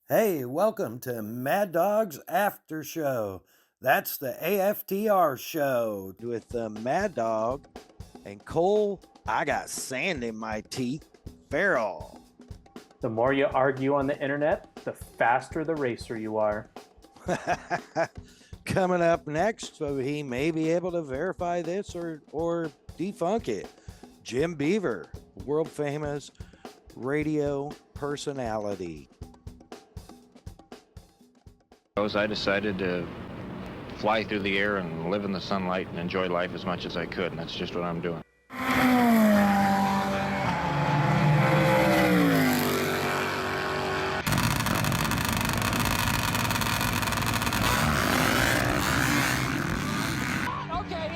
Hey, welcome to MAddOG'S After Show. That's the AFTR show with MAddOG and Cole. I got sand in my teeth. Farrell. The more you argue on the internet, the faster the racer you are. Coming up next, so he may be able to verify this or debunk it. Jim Beaver, world famous radio personality. I decided to fly through the air and live in the sunlight and enjoy life as much as I could, and that's just what I'm doing. Okay,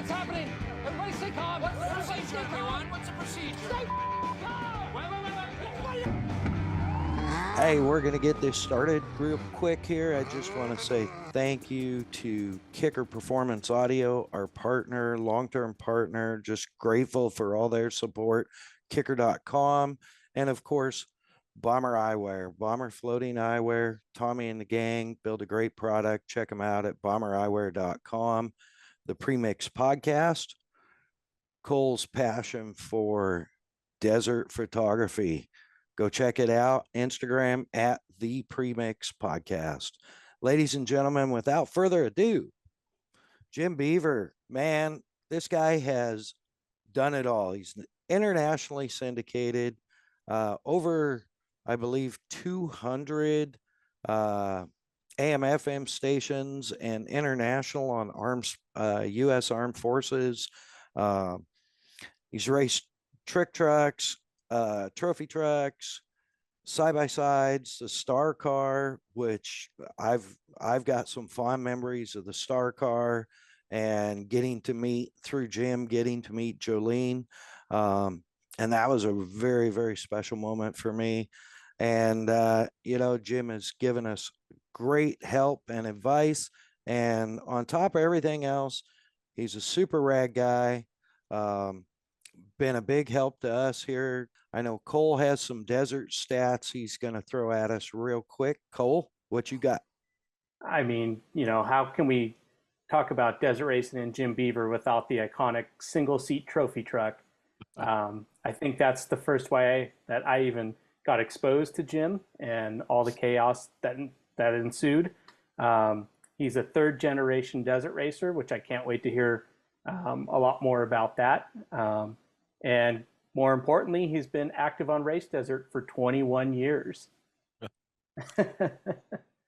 it's happening. Everybody stay calm. What's the procedure, everyone? What's the procedure? Stay calm. Wait. Hey, we're going to get this started real quick here. I just want to say thank you to Kicker Performance Audio, our partner, long-term partner. Just grateful for all their support. Kicker.com. And of course, Bomber Eyewear, Bomber Floating Eyewear. Tommy and the gang build a great product. Check them out at bombereyewear.com. The Premix Podcast, Cole's passion for desert photography. Go check it out. Instagram at the Premix Podcast. Ladies and gentlemen, without further ado, Jim Beaver, man, this guy has done it all. He's internationally syndicated, over, I believe, 200 AM/FM stations and international on U.S. Armed Forces. He's raced trick trucks, trophy trucks, side-by-sides, the Star Car, which I've got some fond memories of the Star Car and getting to meet Jolene. And that was a very, very special moment for me. And, Jim has given us great help and advice. And on top of everything else, he's a super rad guy. Been a big help to us here. I know Cole has some desert stats he's going to throw at us real quick. Cole, what you got? I mean, how can we talk about desert racing and Jim Beaver without the iconic single-seat trophy truck? I think that's the first way that I even got exposed to Jim and all the chaos that ensued. He's a third-generation desert racer, which I can't wait to hear a lot more about that. And more importantly, he's been active on Race Desert for 21 years.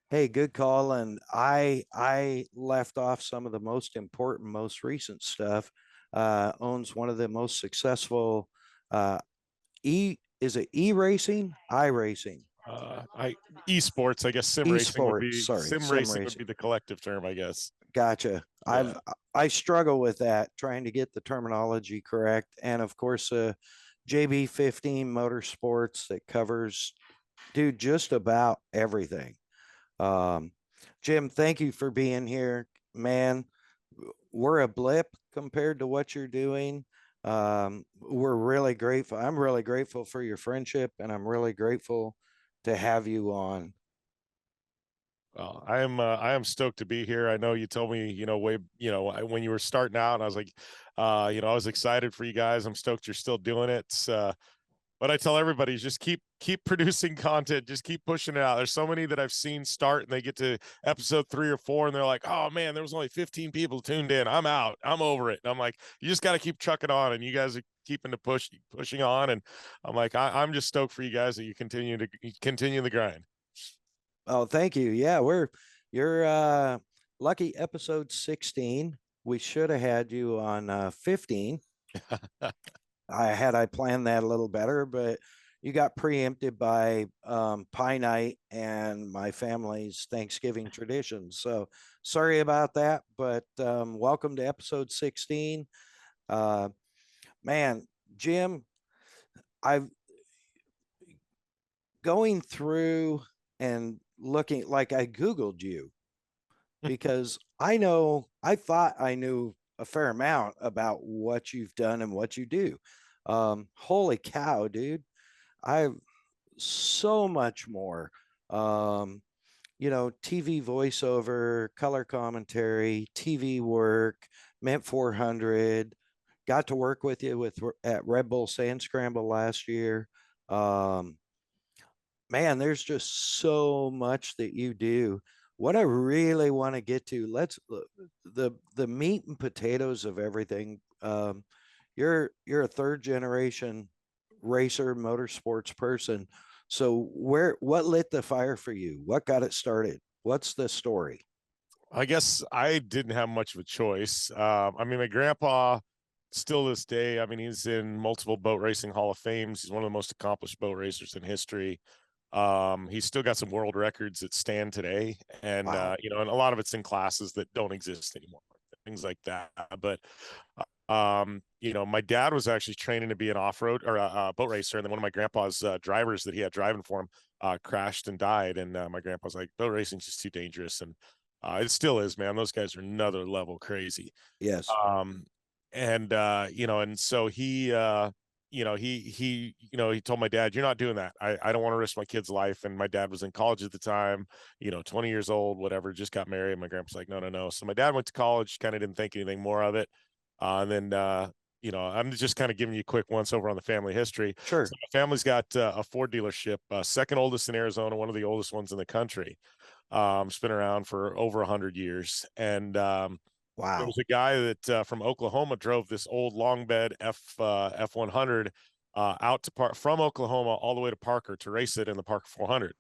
Hey, good call. And I left off some of the most important, most recent stuff. Owns one of the most successful is it e-racing? iRacing. Esports, I guess sim racing would be sim racing would be the collective term, I guess. Gotcha. Yeah. I struggle with that, trying to get the terminology correct. And of course, JB15 Motorsports that covers, dude, just about everything. Jim, thank you for being here, man. We're a blip compared to what you're doing. We're really grateful. I'm really grateful for your friendship, and I'm really grateful to have you on. Well, I am stoked to be here. I know you told me, when you were starting out, and I was like, I was excited for you guys. I'm stoked you're still doing it. But I tell everybody, just keep producing content, just keep pushing it out. There's so many that I've seen start and they get to episode 3 or 4 and they're like, oh man, there was only 15 people tuned in. I'm out. I'm over it. And I'm like, you just got to keep trucking on, and you guys are keeping to pushing on. And I'm like, I'm just stoked for you guys that you continue the grind. Oh, thank you. Yeah, you're lucky episode 16. We should have had you on 15. I planned that a little better, but you got preempted by Pie Night and my family's Thanksgiving traditions. So sorry about that, but welcome to episode 16. Man, Jim, I've going through and looking, like, I Googled you because I thought I knew a fair amount about what you've done and what you do. Holy cow, dude. I've so much more. TV voiceover, color commentary, TV work, Mint 400. Got to work with you at Red Bull Sand Scramble last year. Man, there's just so much that you do. What I really want to get to, let's the meat and potatoes of everything. You're a third generation racer, motorsports person. So what lit the fire for you? What got it started? What's the story? I guess I didn't have much of a choice. I mean, my grandpa, still this day, I mean, he's in multiple boat racing Hall of Fames. He's one of the most accomplished boat racers in history. He's still got some world records that stand today, and Wow. and a lot of it's in classes that don't exist anymore, things like that. But my dad was actually training to be an off-road or a boat racer, and then one of my grandpa's drivers that he had driving for him crashed and died, and my grandpa's like, boat racing's just too dangerous, and it still is, man. Those guys are another level crazy. Yes. And so he told my dad, you're not doing that. I don't want to risk my kid's life. And my dad was in college at the time, 20 years old, whatever, just got married. My grandpa's like, no. So my dad went to college, kind of didn't think anything more of it. And then, I'm just kind of giving you a quick once over on the family history. Sure. So my family's got a Ford dealership, second oldest in Arizona, one of the oldest ones in the country. It's been around for over 100 years. And, Wow. there was a guy that from Oklahoma drove this old long bed F100 out to from Oklahoma all the way to Parker to race it in the Parker 400.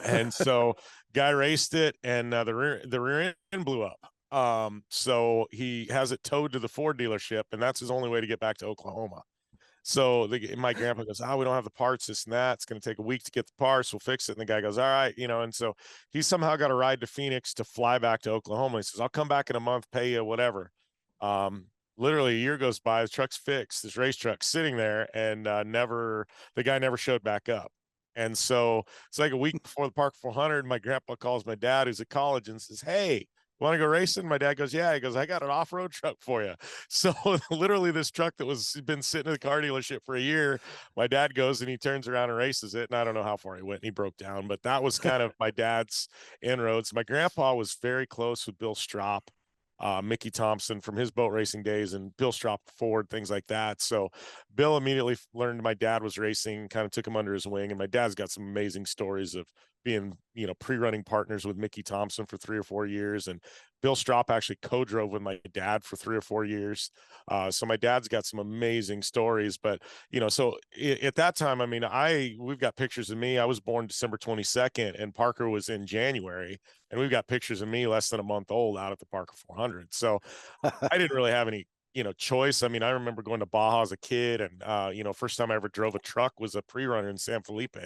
And so guy raced it, and the rear end blew up. So he has it towed to the Ford dealership, and that's his only way to get back to Oklahoma. So my grandpa goes, we don't have the parts, this and that. It's going to take a week to get the parts. We'll fix it. And the guy goes, all right. And so he somehow got a ride to Phoenix to fly back to Oklahoma. He says, I'll come back in a month, pay you whatever. Literally a year goes by, the truck's fixed, this race truck's sitting there, and the guy never showed back up. And so it's like a week before the Park 400, my grandpa calls my dad, who's at college, and says, hey, want to go racing? My dad goes, yeah. He goes, I got an off-road truck for you. So literally this truck that was been sitting in the car dealership for a year, my dad goes and he turns around and races it. And I don't know how far he went, and he broke down, but that was kind of my dad's inroads. My grandpa was very close with Bill Strop, Mickey Thompson from his boat racing days, and Bill Strop Ford, things like that. So Bill immediately learned my dad was racing, kind of took him under his wing. And my dad's got some amazing stories of being, pre-running partners with Mickey Thompson for 3 or 4 years. And Bill Strop actually co-drove with my dad for 3 or 4 years. So my dad's got some amazing stories, but, so at that time, I mean, we've got pictures of me. I was born December 22nd, and Parker was in January, and we've got pictures of me less than a month old out at the Parker 400. So I didn't really have any choice. I mean, I remember going to Baja as a kid, and first time I ever drove a truck was a pre-runner in San Felipe,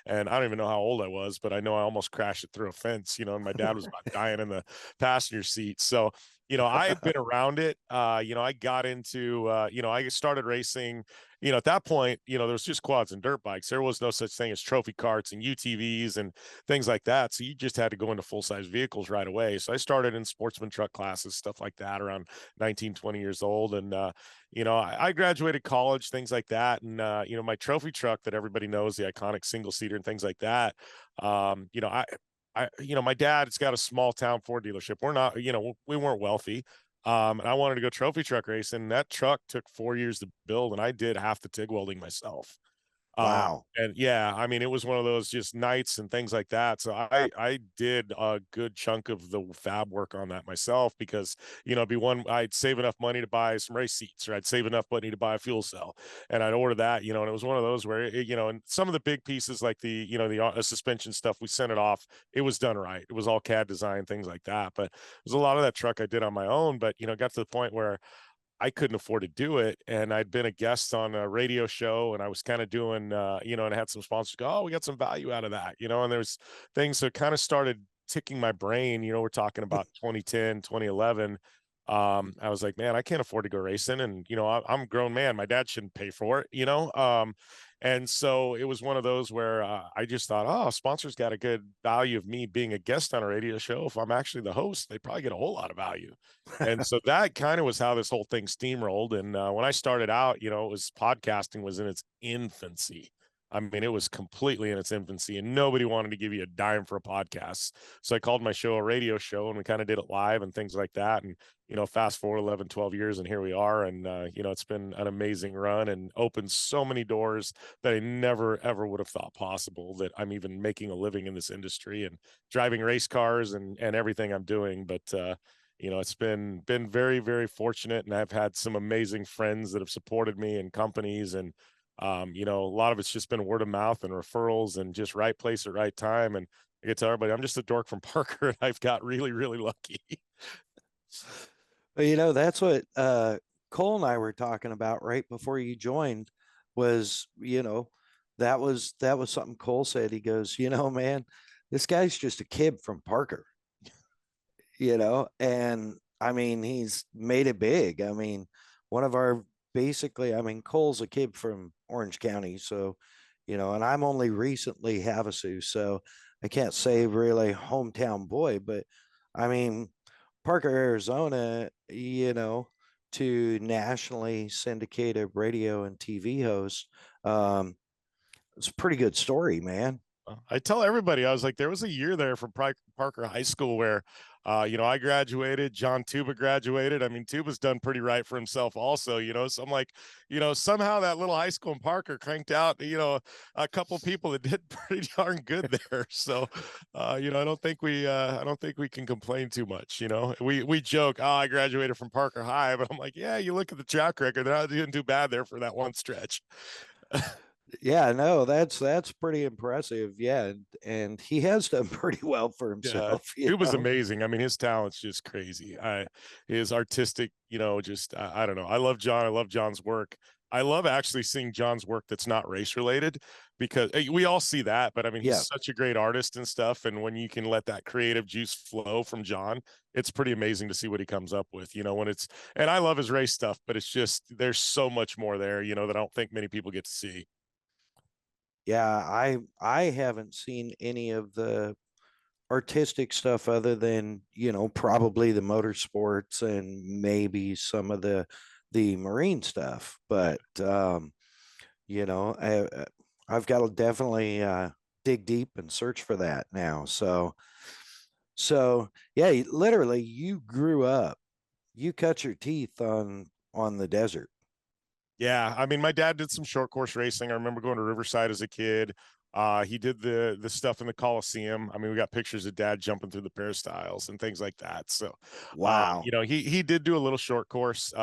and I don't even know how old I was, but I know I almost crashed it through a fence, and my dad was about dying in the passenger seat. So I had been around it. I got into I started racing. At that point, there was just quads and dirt bikes. There was no such thing as trophy carts and UTVs and things like that. So you just had to go into full-size vehicles right away. So I started in sportsman truck classes, stuff like that, around 19, 20 years old. And, I graduated college, things like that. And, my trophy truck that everybody knows, the iconic single-seater and things like that, my dad's got a small town Ford dealership. We're not, we weren't wealthy. And I wanted to go trophy truck racing. That truck took 4 years to build, and I did half the TIG welding myself. Wow. And yeah, I mean, it was one of those just nights and things like that. So I did a good chunk of the fab work on that myself, because, I'd save enough money to buy some race seats, or I'd save enough money to buy a fuel cell, and I'd order that, and it was one of those where, and some of the big pieces like the suspension stuff, we sent it off. It was done right. It was all CAD design, things like that. But there's a lot of that truck I did on my own, but, got to the point where I couldn't afford to do it. And I'd been a guest on a radio show, and I was kind of doing, and I had some sponsors go, oh, we got some value out of that, and there's things that kind of started ticking my brain. We're talking about 2010, 2011. I was like, man, I can't afford to go racing. And, I'm a grown man. My dad shouldn't pay for it, and so it was one of those where I just thought, oh, sponsors got a good value of me being a guest on a radio show. If I'm actually the host, they probably get a whole lot of value. And so that kind of was how this whole thing steamrolled. And when I started out, it was podcasting was in its infancy. I mean, it was completely in its infancy and nobody wanted to give you a dime for a podcast. So I called my show a radio show, and we kind of did it live and things like that. And, you know, fast forward 11, 12 years and here we are. And, you know, it's been an amazing run and opened so many doors that I never, ever would have thought possible, that I'm even making a living in this industry and driving race cars and everything I'm doing. But, you know, it's been very, very fortunate, and I've had some amazing friends that have supported me and companies, and you know, a lot of it's just been word of mouth and referrals and just right place at right time. And I get to everybody, I'm just a dork from Parker, and I've got really, really lucky. But, you know, that's what Cole and I were talking about right before you joined was, you know, that was something Cole said. He goes, you know, man, this guy's just a kid from Parker, you know, and I mean, he's made it big. I mean, one of our basically, I mean, Cole's a kid from Orange County. So, you know, and I'm only recently Havasu. So I can't say really hometown boy, but I mean, Parker, Arizona, you know, to nationally syndicated radio and TV host. It's a pretty good story, man. I tell everybody, I was like, there was a year there from Parker High School where, you know, I graduated, John Tuba graduated. I mean, Tuba's done pretty right for himself also, you know, so I'm like, you know, somehow that little high school in Parker cranked out, you know, a couple people that did pretty darn good there. So, you know, I don't think we can complain too much. You know, we joke, oh, I graduated from Parker High, but I'm like, yeah, you look at the track record, they're not doing too bad there for that one stretch. Yeah, no, that's pretty impressive. Yeah, and he has done pretty well for himself. It was amazing. I mean, his talent's just crazy. His artistic, you know, just I don't know. I love John. I love John's work. I love actually seeing John's work that's not race related, because we all see that, but I mean, he's such a great artist and stuff. And when you can let that creative juice flow from John, it's pretty amazing to see what he comes up with, you know, when it's, and I love his race stuff, but it's just, there's so much more there, you know, that I don't think many people get to see. Yeah, I haven't seen any of the artistic stuff other than, you know, probably the motorsports and maybe some of the marine stuff. But you know, I've got to definitely dig deep and search for that now. So yeah, literally you grew up, you cut your teeth on the desert. Yeah, I mean, my dad did some short course racing. I remember going to Riverside as a kid. He did the stuff in the Coliseum. I mean, we got pictures of dad jumping through the peristyles and things like that. So, Wow. you know, he did do a little short course.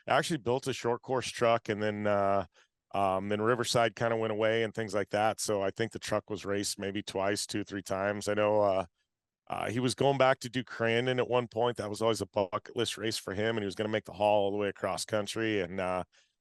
Actually built a short course truck, and then Riverside kind of went away and things like that. So I think the truck was raced maybe twice, 2-3 times. I know he was going back to do Crandon at one point. That was always a bucket list race for him, and he was going to make the haul all the way across country. And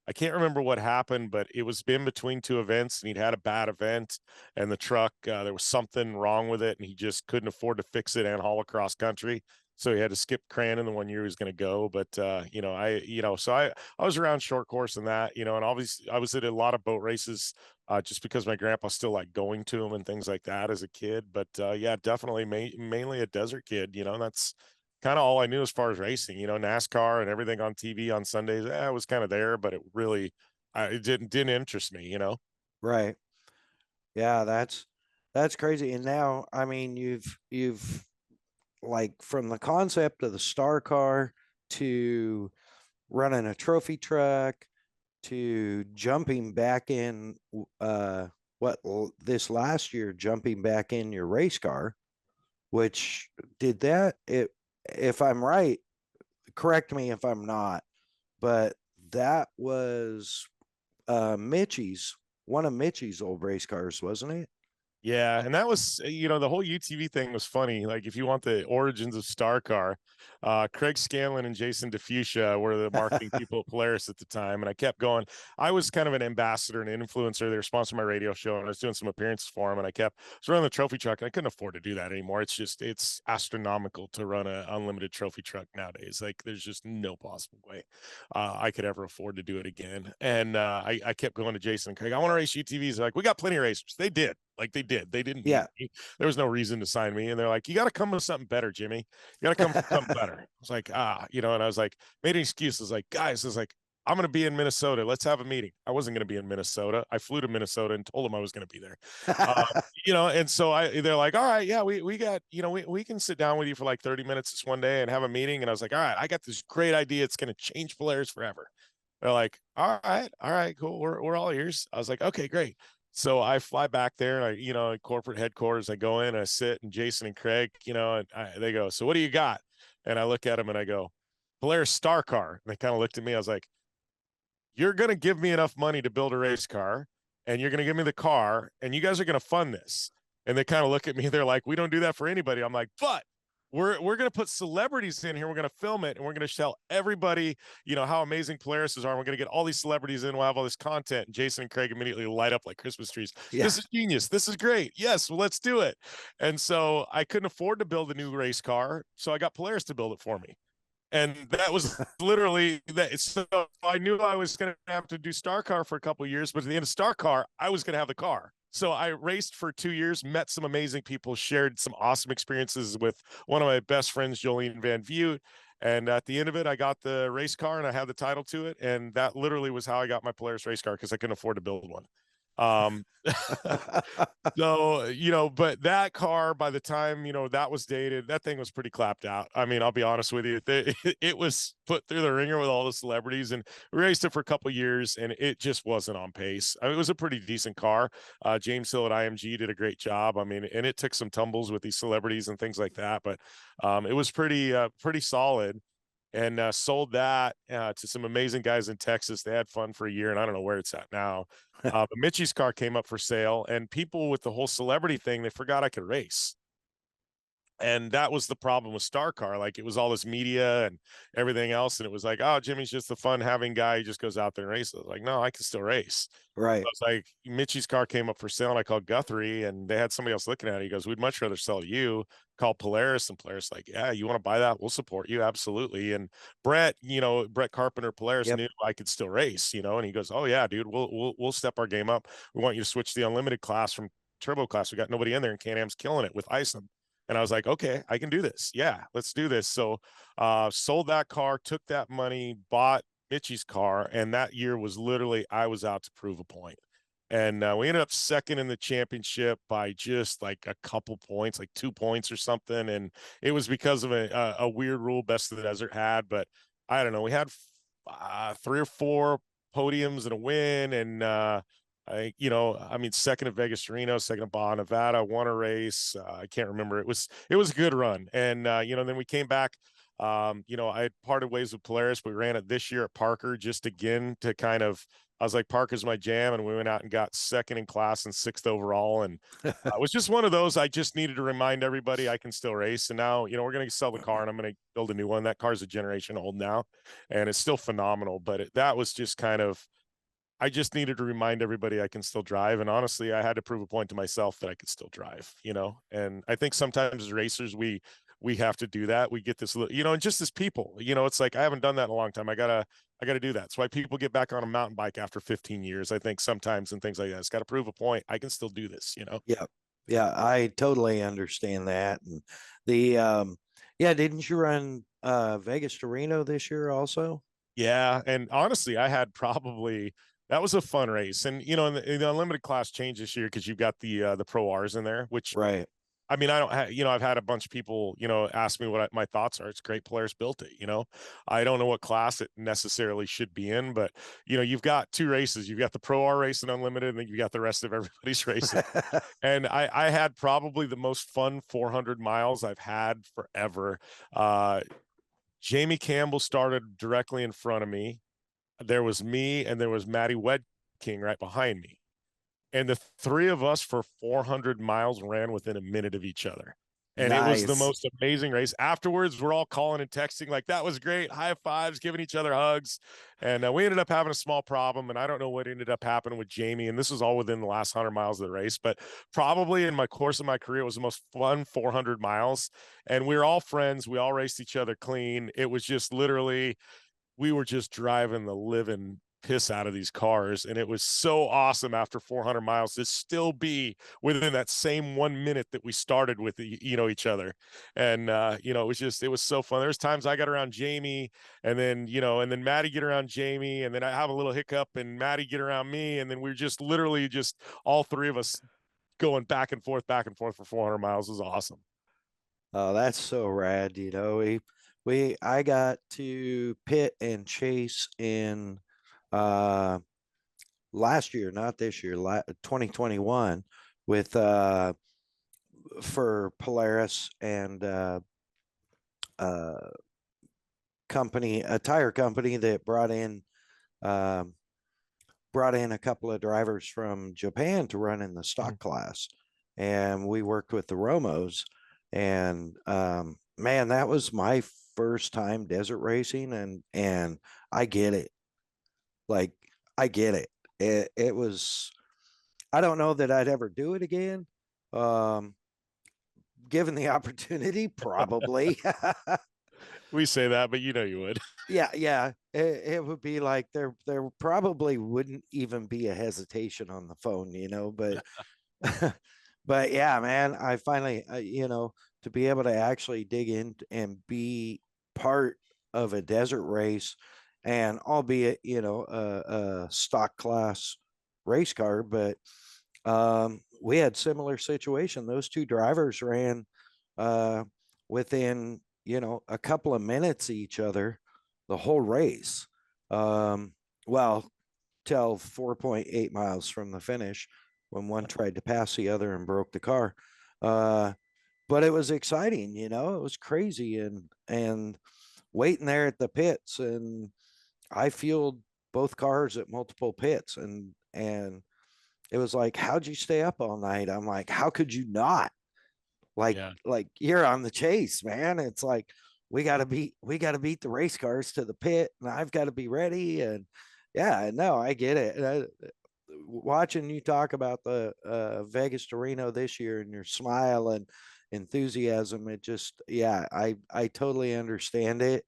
I can't remember what happened, but it was in between two events, and he'd had a bad event, and the truck, there was something wrong with it, and he just couldn't afford to fix it and haul across country. So he had to skip Crandon the one year he was going to go. But, you know, so I was around short course and that, you know, and obviously I was at a lot of boat races just because my grandpa still liked going to them and things like that as a kid. But yeah, definitely mainly a desert kid, you know, and that's kind of all I knew as far as racing, you know, NASCAR and everything on TV on Sundays. I was kind of there, but it really, it didn't interest me, you know? Right. Yeah, that's crazy. And now, I mean, you've like from the concept of the star car to running a trophy truck to jumping back in this last year, jumping back in your race car, which did that it, if I'm right, correct me if I'm not, but that was one of Mitchie's old race cars, wasn't it? Yeah, and that was, you know, the whole UTV thing was funny. Like, if you want the origins of Star Car, Craig Scanlon and Jason DeFucia were the marketing people at Polaris at the time, and I kept going. I was kind of an ambassador and an influencer. They were sponsoring my radio show, and I was doing some appearances for them, and I was running the trophy truck, and I couldn't afford to do that anymore. It's astronomical to run an unlimited trophy truck nowadays. Like, there's just no possible way I could ever afford to do it again. And I kept going to Jason and Craig, I want to race UTVs. They're like, we got plenty of racers. They did. Like, they did. They didn't. Yeah. There was no reason to sign me. And they're like, you got to come with something better, Jimmy. You got to come with something better. I was like, you know, and I was like, made an excuse. I was like, guys, I was like, I'm going to be in Minnesota. Let's have a meeting. I wasn't going to be in Minnesota. I flew to Minnesota and told them I was going to be there. And so they're like, all right, yeah, we got, we can sit down with you for like 30 minutes this one day and have a meeting. And I was like, all right, I got this great idea. It's going to change Polaris forever. They're like, all right, cool. We're all ears. I was like, okay, great. So I fly back there and at corporate headquarters, I go in and I sit, and Jason and Craig, they go, so what do you got? And I look at them and I go, Polaris Star Car. And they kind of looked at me. I was like, you're going to give me enough money to build a race car, and you're going to give me the car, and you guys are going to fund this. And they kind of look at me. They're like, we don't do that for anybody. I'm like, but we're going to put celebrities in here. We're going to film it, and we're going to tell everybody, how amazing Polarises are. And we're going to get all these celebrities in. We'll have all this content. And Jason and Craig immediately light up like Christmas trees. Yeah. This is genius. This is great. Yes, well, let's do it. And so I couldn't afford to build a new race car, so I got Polaris to build it for me. And that was literally that. So I knew I was going to have to do Star Car for a couple of years, but at the end of Star Car, I was going to have the car. So I raced for 2 years, met some amazing people, shared some awesome experiences with one of my best friends, Jolene Van Vliet. And at the end of it, I got the race car and I had the title to it. And that literally was how I got my Polaris race car, because I couldn't afford to build one. So, but that car, by the time, that was dated, that thing was pretty clapped out. I mean, I'll be honest with you, it was put through the ringer with all the celebrities, and we raced it for a couple of years, and it just wasn't on pace. I mean, it was a pretty decent car. James Hill at IMG did a great job. I mean, and it took some tumbles with these celebrities and things like that, but it was pretty solid. And sold that to some amazing guys in Texas. They had fun for a year, and I don't know where it's at now. But Mitchie's car came up for sale, and people with the whole celebrity thing, they forgot I could race. And that was the problem with Star Car. Like, it was all this media and everything else. And it was like, oh, Jimmy's just the fun having guy. He just goes out there and races. Like, no, I can still race. Right. So I was like, Mitchie's car came up for sale, and I called Guthrie, and they had somebody else looking at it. He goes, we'd much rather sell to you. Call Polaris, and Polaris like, yeah, you want to buy that? We'll support you. Absolutely. And Brett Carpenter, Polaris knew I could still race, and he goes, oh yeah, dude, we'll step our game up. We want you to switch the unlimited class from turbo class. We got nobody in there, and Can-Am's killing it with Iceland. And I was like, okay, I can do this. Yeah, let's do this. So sold that car, took that money, bought Mitchie's car. And that year was literally, I was out to prove a point. And we ended up second in the championship by just like a couple points, like 2 points or something. And it was because of a weird rule Best of the Desert had. But I don't know, we had 3 or 4 podiums and a win. And second at Vegas Reno, second at Baja Nevada, won a race. I can't remember. It was a good run. And, then we came back. I had parted ways with Polaris. We ran it this year at Parker, just again to kind of, I was like, Parker's my jam. And we went out and got second in class and 6th overall. And it was just one of those, I just needed to remind everybody I can still race. And now, we're going to sell the car, and I'm going to build a new one. That car's a generation old now, and it's still phenomenal. But that was just kind of, I just needed to remind everybody I can still drive. And honestly, I had to prove a point to myself that I could still drive, and I think sometimes as racers, we have to do that. We get this, and just as people, it's like, I haven't done that in a long time. I gotta do that. That's why people get back on a mountain bike after 15 years. I think sometimes, and things like that, it's got to prove a point. I can still do this, Yeah. Yeah. I totally understand that. And didn't you run Vegas to Reno this year also? Yeah. And honestly, I had probably, that was a fun race. And, the unlimited class changed this year because you've got the Pro Rs in there, which, right. I mean, I don't have, I've had a bunch of people, ask me what my thoughts are. It's great. Polaris built it, I don't know what class it necessarily should be in, but, you've got 2 races. You've got the Pro R race and unlimited, and then you got the rest of everybody's racing. And I had probably the most fun 400 miles I've had forever. Jamie Campbell started directly in front of me. There was me, and there was Maddie Wedking right behind me. And the 3 of us for 400 miles ran within a minute of each other. And It was the most amazing race. Afterwards, we're all calling and texting like, that was great. High fives, giving each other hugs. And we ended up having a small problem. And I don't know what ended up happening with Jamie. And this was all within the last 100 miles of the race. But probably in my course of my career, it was the most fun 400 miles. And we were all friends. We all raced each other clean. It was just literally, we were just driving the living piss out of these cars. And it was so awesome after 400 miles to still be within that same 1 minute that we started with, each other. And, it was so fun. There's times I got around Jamie, and then Maddie get around Jamie, and then I have a little hiccup and Maddie get around me. And then we're just literally just all three of us going back and forth for 400 miles. It was awesome. Oh, that's so rad. I got to pit and chase in last year, not this year, 2021, with for Polaris and a tire company that brought in a couple of drivers from Japan to run in the stock class, and we worked with the Romos. And man, that was my first time desert racing, and I get it. Like, I get it. It was, I don't know that I'd ever do it again. Given the opportunity, probably. We say that, but you would. Yeah. It would be like there probably wouldn't even be a hesitation on the phone, but but yeah, man, I finally, to be able to actually dig in and be part of a desert race, and albeit, a stock class race car, but we had similar situation. Those two drivers ran within, a couple of minutes each other the whole race. Well, till 4.8 miles from the finish, when one tried to pass the other and broke the car. But it was exciting, it was crazy, and waiting there at the pits, and I fueled both cars at multiple pits, and it was like, how'd you stay up all night? I'm like, how could you not? Like, Yeah. like you're on the chase, man. It's like, we got to beat the race cars to the pit, and I've got to be ready. And yeah, no, I get it. Watching you talk about the Vegas to Reno this year, and your smile and enthusiasm, it just, yeah, I totally understand it,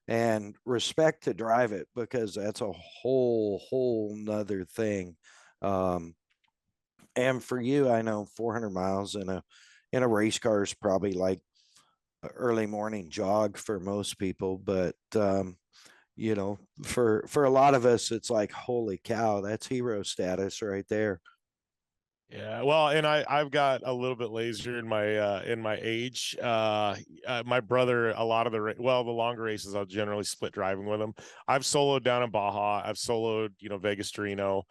and respect to drive it, because that's a whole nother thing. And for you, I know 400 miles in a race car is probably like an early morning jog for most people, but for a lot of us, it's like, holy cow, that's hero status right there. Yeah, well, and I've got a little bit lazier in my age. My brother, a lot of the longer races, I'll generally split driving with him. I've soloed down in Baja. I've soloed, Vegas to Reno.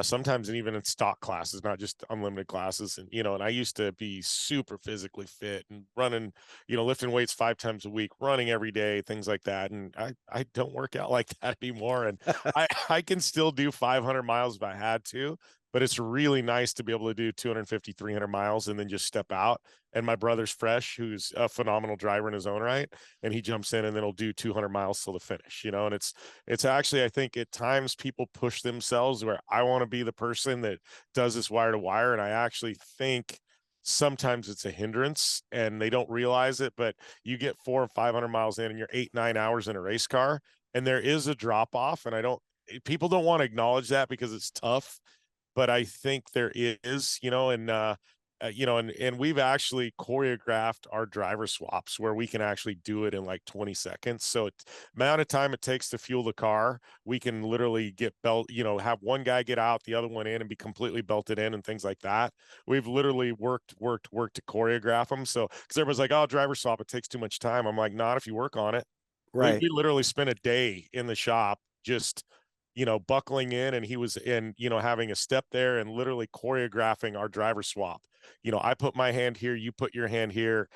Sometimes even in stock classes, not just unlimited classes. And I used to be super physically fit and running, lifting weights 5 times a week, running every day, things like that. And I don't work out like that anymore. And I can still do 500 miles if I had to, but it's really nice to be able to do 250, 300 miles and then just step out. And my brother's fresh, who's a phenomenal driver in his own right, and he jumps in and then he'll do 200 miles till the finish, and it's actually, I think at times people push themselves where I want to be the person that does this wire to wire. And I actually think sometimes it's a hindrance and they don't realize it, but you get 400 or 500 miles in and you're 8-9 hours in a race car, and there is a drop off. And people don't want to acknowledge that because it's tough, but I think there is, and we've actually choreographed our driver swaps where we can actually do it in like 20 seconds. So amount of time it takes to fuel the car, we can literally get have one guy get out, the other one in, and be completely belted in and things like that. We've literally worked to choreograph them. So, because everyone's like, oh, driver swap, it takes too much time. I'm like, not if you work on it. Right. We literally spent a day in the shop just buckling in, and he was in, having a step there and literally choreographing our driver swap. I put my hand here, you put your hand here,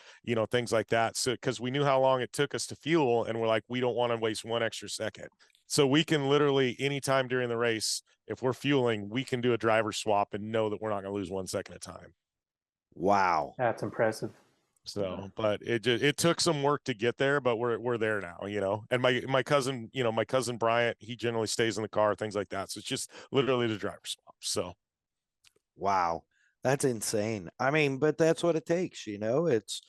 things like that. So, because we knew how long it took us to fuel, and we're like, we don't want to waste 1 extra second. So we can literally, anytime during the race, if we're fueling, we can do a driver swap and know that we're not going to lose 1 second at a time. Wow. That's impressive. So, but it took some work to get there, but we're there now, and my cousin, my cousin Bryant, he generally stays in the car, things like that. So it's just literally the driver swap. So, wow, that's insane. I mean, but that's what it takes, it's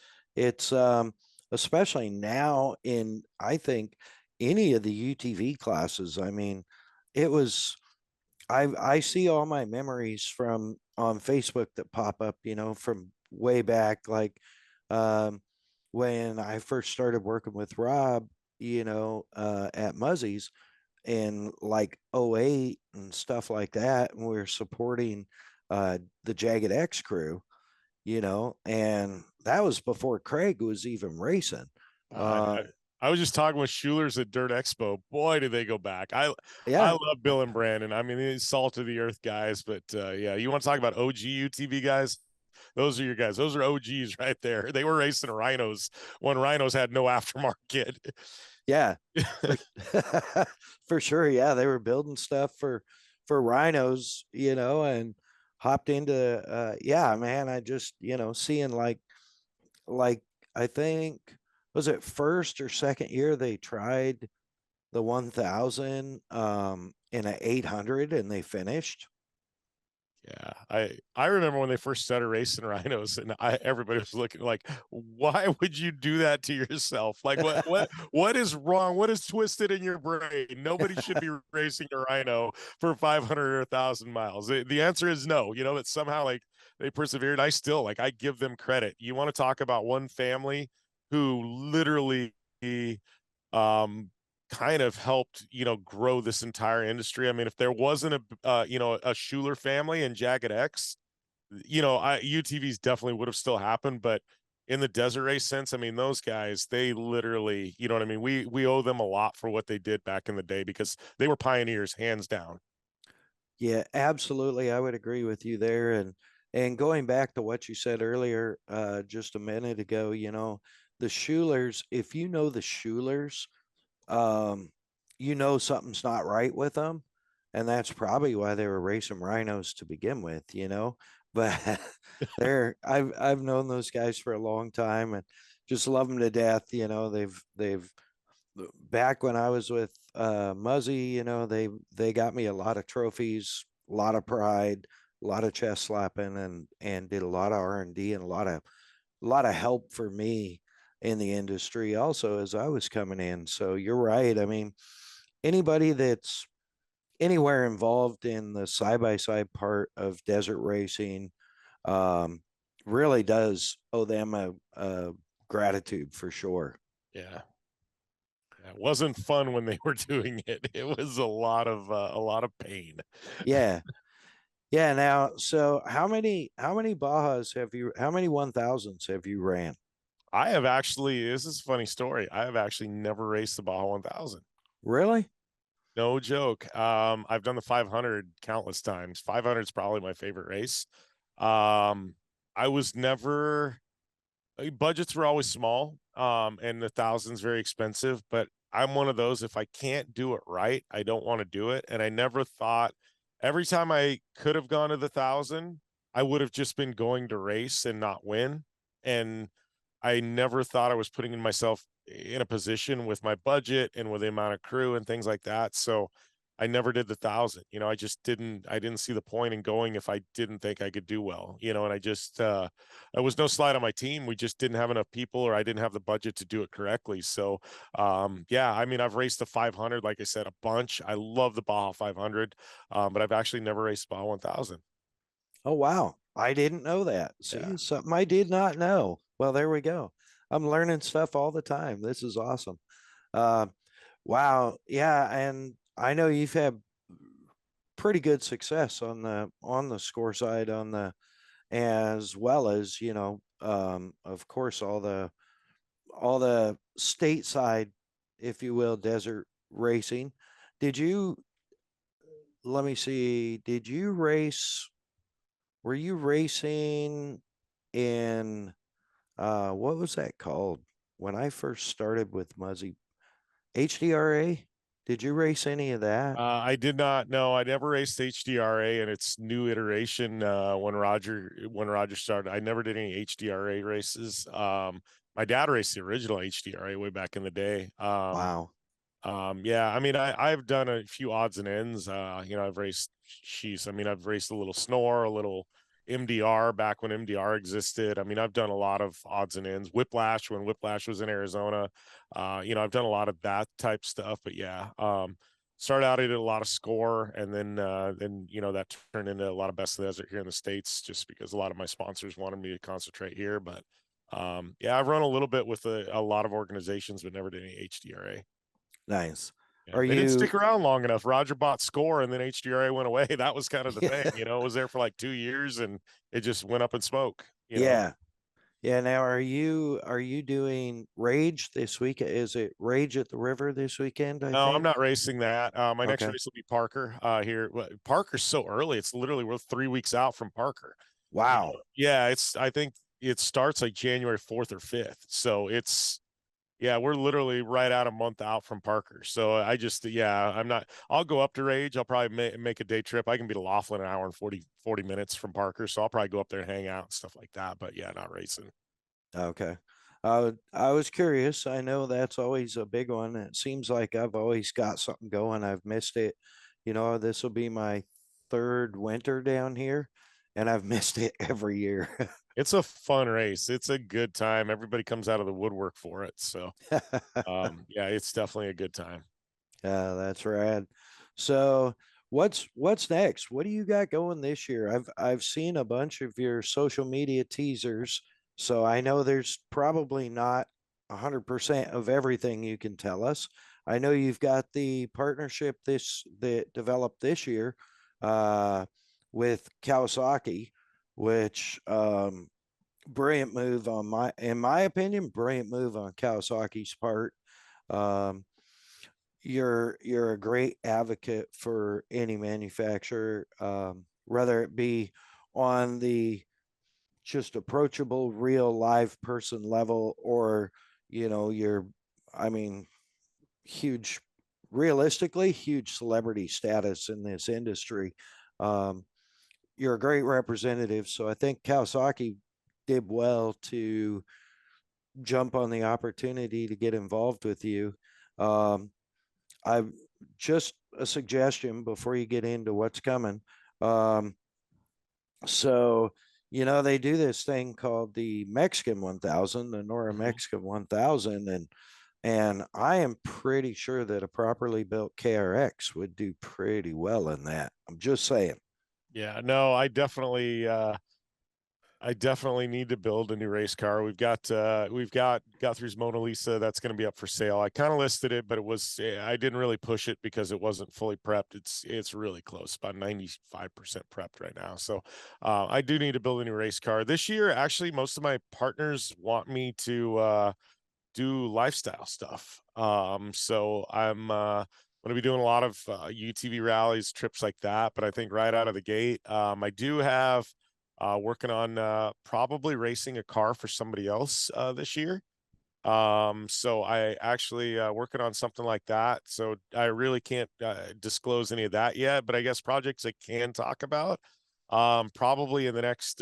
especially now in, I think, any of the UTV classes. I mean, it was, I see all my memories from on Facebook that pop up, from way back, like um, when I first started working with Rob, at Muzzy's in like '08 and stuff like that. And we were supporting the Jagged X crew, and that was before Craig was even racing. I, Uh, I I was just talking with Schulers at Dirt Expo. Boy, do they go back. I yeah, love Bill and Brandon. I mean, these salt of the earth guys, but yeah, you want to talk about OG UTV guys? Those are your guys. Those are OGs right there. They were racing rhinos when rhinos had no aftermarket. yeah, for, for sure. Yeah, they were building stuff for rhinos, and hopped into yeah, man. I just seeing like I think, was it first or second year they tried the 1000 in an 800 and they finished. Yeah, I remember when they first started racing rhinos, and everybody was looking like, why would you do that to yourself? Like, what is wrong? What is twisted in your brain? Nobody should be racing a rhino for 500 or 1,000 miles. The answer is no. That somehow like they persevered. I still like I give them credit. You want to talk about one family who literally um kind of helped grow this entire industry. I mean, if there wasn't a Schuler family and Jagged X, UTVs definitely would have still happened. But in the desert race sense, I mean, those guys, they literally, you know what I mean, we owe them a lot for what they did back in the day, because they were pioneers, hands down. Yeah, absolutely. I would agree with you there. And going back to what you said earlier, just a minute ago, the Schulers, if you know the Schulers, um, something's not right with them. And that's probably why they were racing rhinos to begin with. But I've known those guys for a long time and just love them to death. They've back when I was with Muzzy, they got me a lot of trophies, a lot of pride, a lot of chest slapping, and did a lot of R&D and a lot of help for me in the industry also as I was coming in. So you're right. I mean, anybody that's anywhere involved in the side by side part of desert racing um, really does owe them a gratitude for sure. Yeah. It wasn't fun when they were doing it. It was a lot of pain. Yeah. Yeah. Now, so how many Bajas how many 1000s have you ran? I have actually, this is a funny story. I have actually never raced the Baja 1000. Really? No joke. I've done the 500 countless times. 500 is probably my favorite race. I was never, budgets were always small. And the thousand's very expensive, but I'm one of those, if I can't do it right, I don't want to do it. And I never thought, every time I could have gone to the 1,000, I would have just been going to race and not win. And I never thought I was putting myself in a position with my budget and with the amount of crew and things like that. So I never did the 1,000. I didn't see the point in going if I didn't think I could do well. And I just there was no slide on my team. We just didn't have enough people, or I didn't have the budget to do it correctly. So yeah, I mean, I've raced the 500, like I said, a bunch. I love the Baja 500, but I've actually never raced Baja 1,000. Oh, wow. I didn't know that. Yeah. See, something I did not know. Well, there we go. I'm learning stuff all the time. This is awesome. Uh, wow. Yeah. And I know you've had pretty good success on the score side as well as, of course, all the stateside, if you will, desert racing. Did you, let me see, were you racing in what was that called when I first started with Muzzy? HDRA? Did you race any of that? I did not know. I never raced HDRA and its new iteration when Roger started. I never did any HDRA races. My dad raced the original HDRA way back in the day. Wow. Yeah, I mean, I've done a few odds and ends. I've raced I've raced a little Snore, a little MDR back when MDR existed. I mean, I've done a lot of odds and ends. Whiplash when Whiplash was in Arizona. I've done a lot of that type stuff. But yeah, started out, I did a lot of score, and then that turned into a lot of best of the desert here in the States, just because a lot of my sponsors wanted me to concentrate here. But yeah, I've run a little bit with a lot of organizations, but never did any HDRA. Nice. Yeah, Are they didn't you? stick around long enough. Roger bought Score, and then HDRA went away. That was kind of the thing, Yeah. It was there for like 2 years, and it just went up in smoke. Yeah. Yeah. Now, are you doing Rage this week? Is it Rage at the River this weekend? I No, I'm think. not racing that. My next Okay. race will be Parker here. Parker's so early. It's literally we're 3 weeks out from Parker. Wow. Yeah, I think it starts like January 4th or 5th. So yeah, we're literally right out a month out from Parker. So I'm not, I'll go up to Rage. I'll probably make a day trip. I can be to Laughlin an hour and 40 minutes from Parker. So I'll probably go up there and hang out and stuff like that. But yeah, not racing. Okay. I was curious. I know that's always a big one. It seems like I've always got something going. I've missed it. This will be my third winter down here, and I've missed it every year. It's a fun race. It's a good time. Everybody comes out of the woodwork for it. So yeah, it's definitely a good time. Yeah, that's rad. So what's next? What do you got going this year? I've seen a bunch of your social media teasers, so I know there's probably not 100% of everything you can tell us. I know you've got the partnership that developed this year uh, with Kawasaki, which brilliant move in my opinion, brilliant move on Kawasaki's part. Um, you're a great advocate for any manufacturer, whether it be on the just approachable, real live person level, or you're, I mean, huge, realistically, huge celebrity status in this industry. Um, you're a great representative, so I think Kawasaki did well to jump on the opportunity to get involved with you. Um, I just a suggestion before you get into what's coming. Um, so they do this thing called the Mexican 1000, the Nora Mexican 1000, and I am pretty sure that a properly built KRX would do pretty well in that. I'm just saying. Yeah, no, I definitely need to build a new race car. We've got Guthrie's Mona Lisa that's going to be up for sale. I kind of listed it, but I didn't really push it because it wasn't fully prepped. It's really close, about 95% prepped right now. So I do need to build a new race car this year. Actually, most of my partners want me to do lifestyle stuff. So I'm going to be doing a lot of UTV rallies, trips like that. But I think right out of the gate, I do have working on probably racing a car for somebody else this year. So I actually working on something like that. So I really can't disclose any of that yet, but I guess projects I can talk about. Probably in the next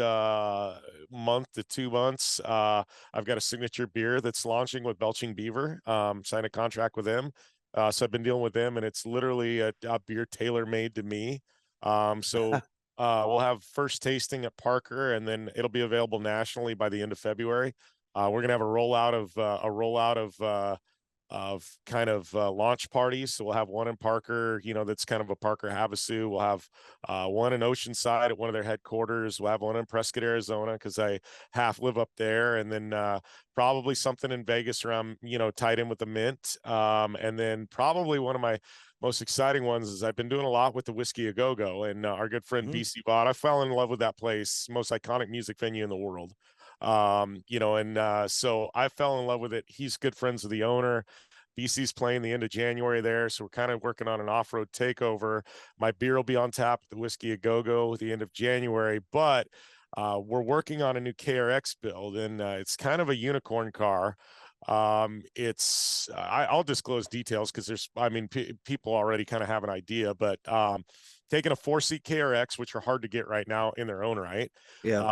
month to 2 months, I've got a signature beer that's launching with Belching Beaver. Signed a contract with them. So I've been dealing with them, and it's literally a beer tailor made to me. So we'll have first tasting at Parker, and then it'll be available nationally by the end of February. We're gonna have a rollout of kind of launch parties. So we'll have one in Parker, that's kind of a Parker Havasu. We'll have one in Oceanside at one of their headquarters. We'll have one in Prescott, Arizona, because I half live up there, and then probably something in Vegas around, tied in with the Mint. And then probably one of my most exciting ones is I've been doing a lot with the Whiskey A Go-Go, and our good friend BC Bot. I fell in love with that place, most iconic music venue in the world. So I fell in love with it. He's good friends with the owner. BC's playing the end of January there, so we're kind of working on an off-road takeover. My beer will be on tap at the Whiskey A Go-Go at the end of January, but we're working on a new KRX build, and it's kind of a unicorn car. I'll disclose details because people already kind of have an idea, but taking a 4-seat KRX, which are hard to get right now in their own right. Yeah.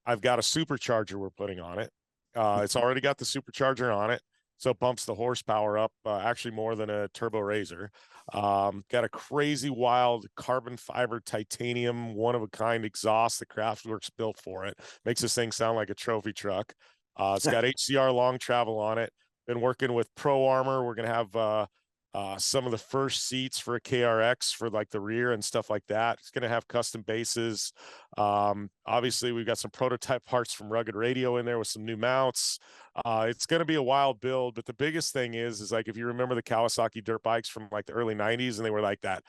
I've got a supercharger we're putting on it. It's already got the supercharger on it, so it bumps the horsepower up actually more than a turbo razor. Got a crazy wild carbon fiber titanium one of a kind exhaust that Kraftwerks built for it. Makes this thing sound like a trophy truck. It's got HCR long travel on it. Been working with Pro Armor. We're going to have some of the first seats for a KRX for like the rear and stuff like that. It's going to have custom bases. Obviously, we've got some prototype parts from Rugged Radio in there with some new mounts. It's going to be a wild build, but the biggest thing is like if you remember the Kawasaki dirt bikes from like the early 90s, and they were like that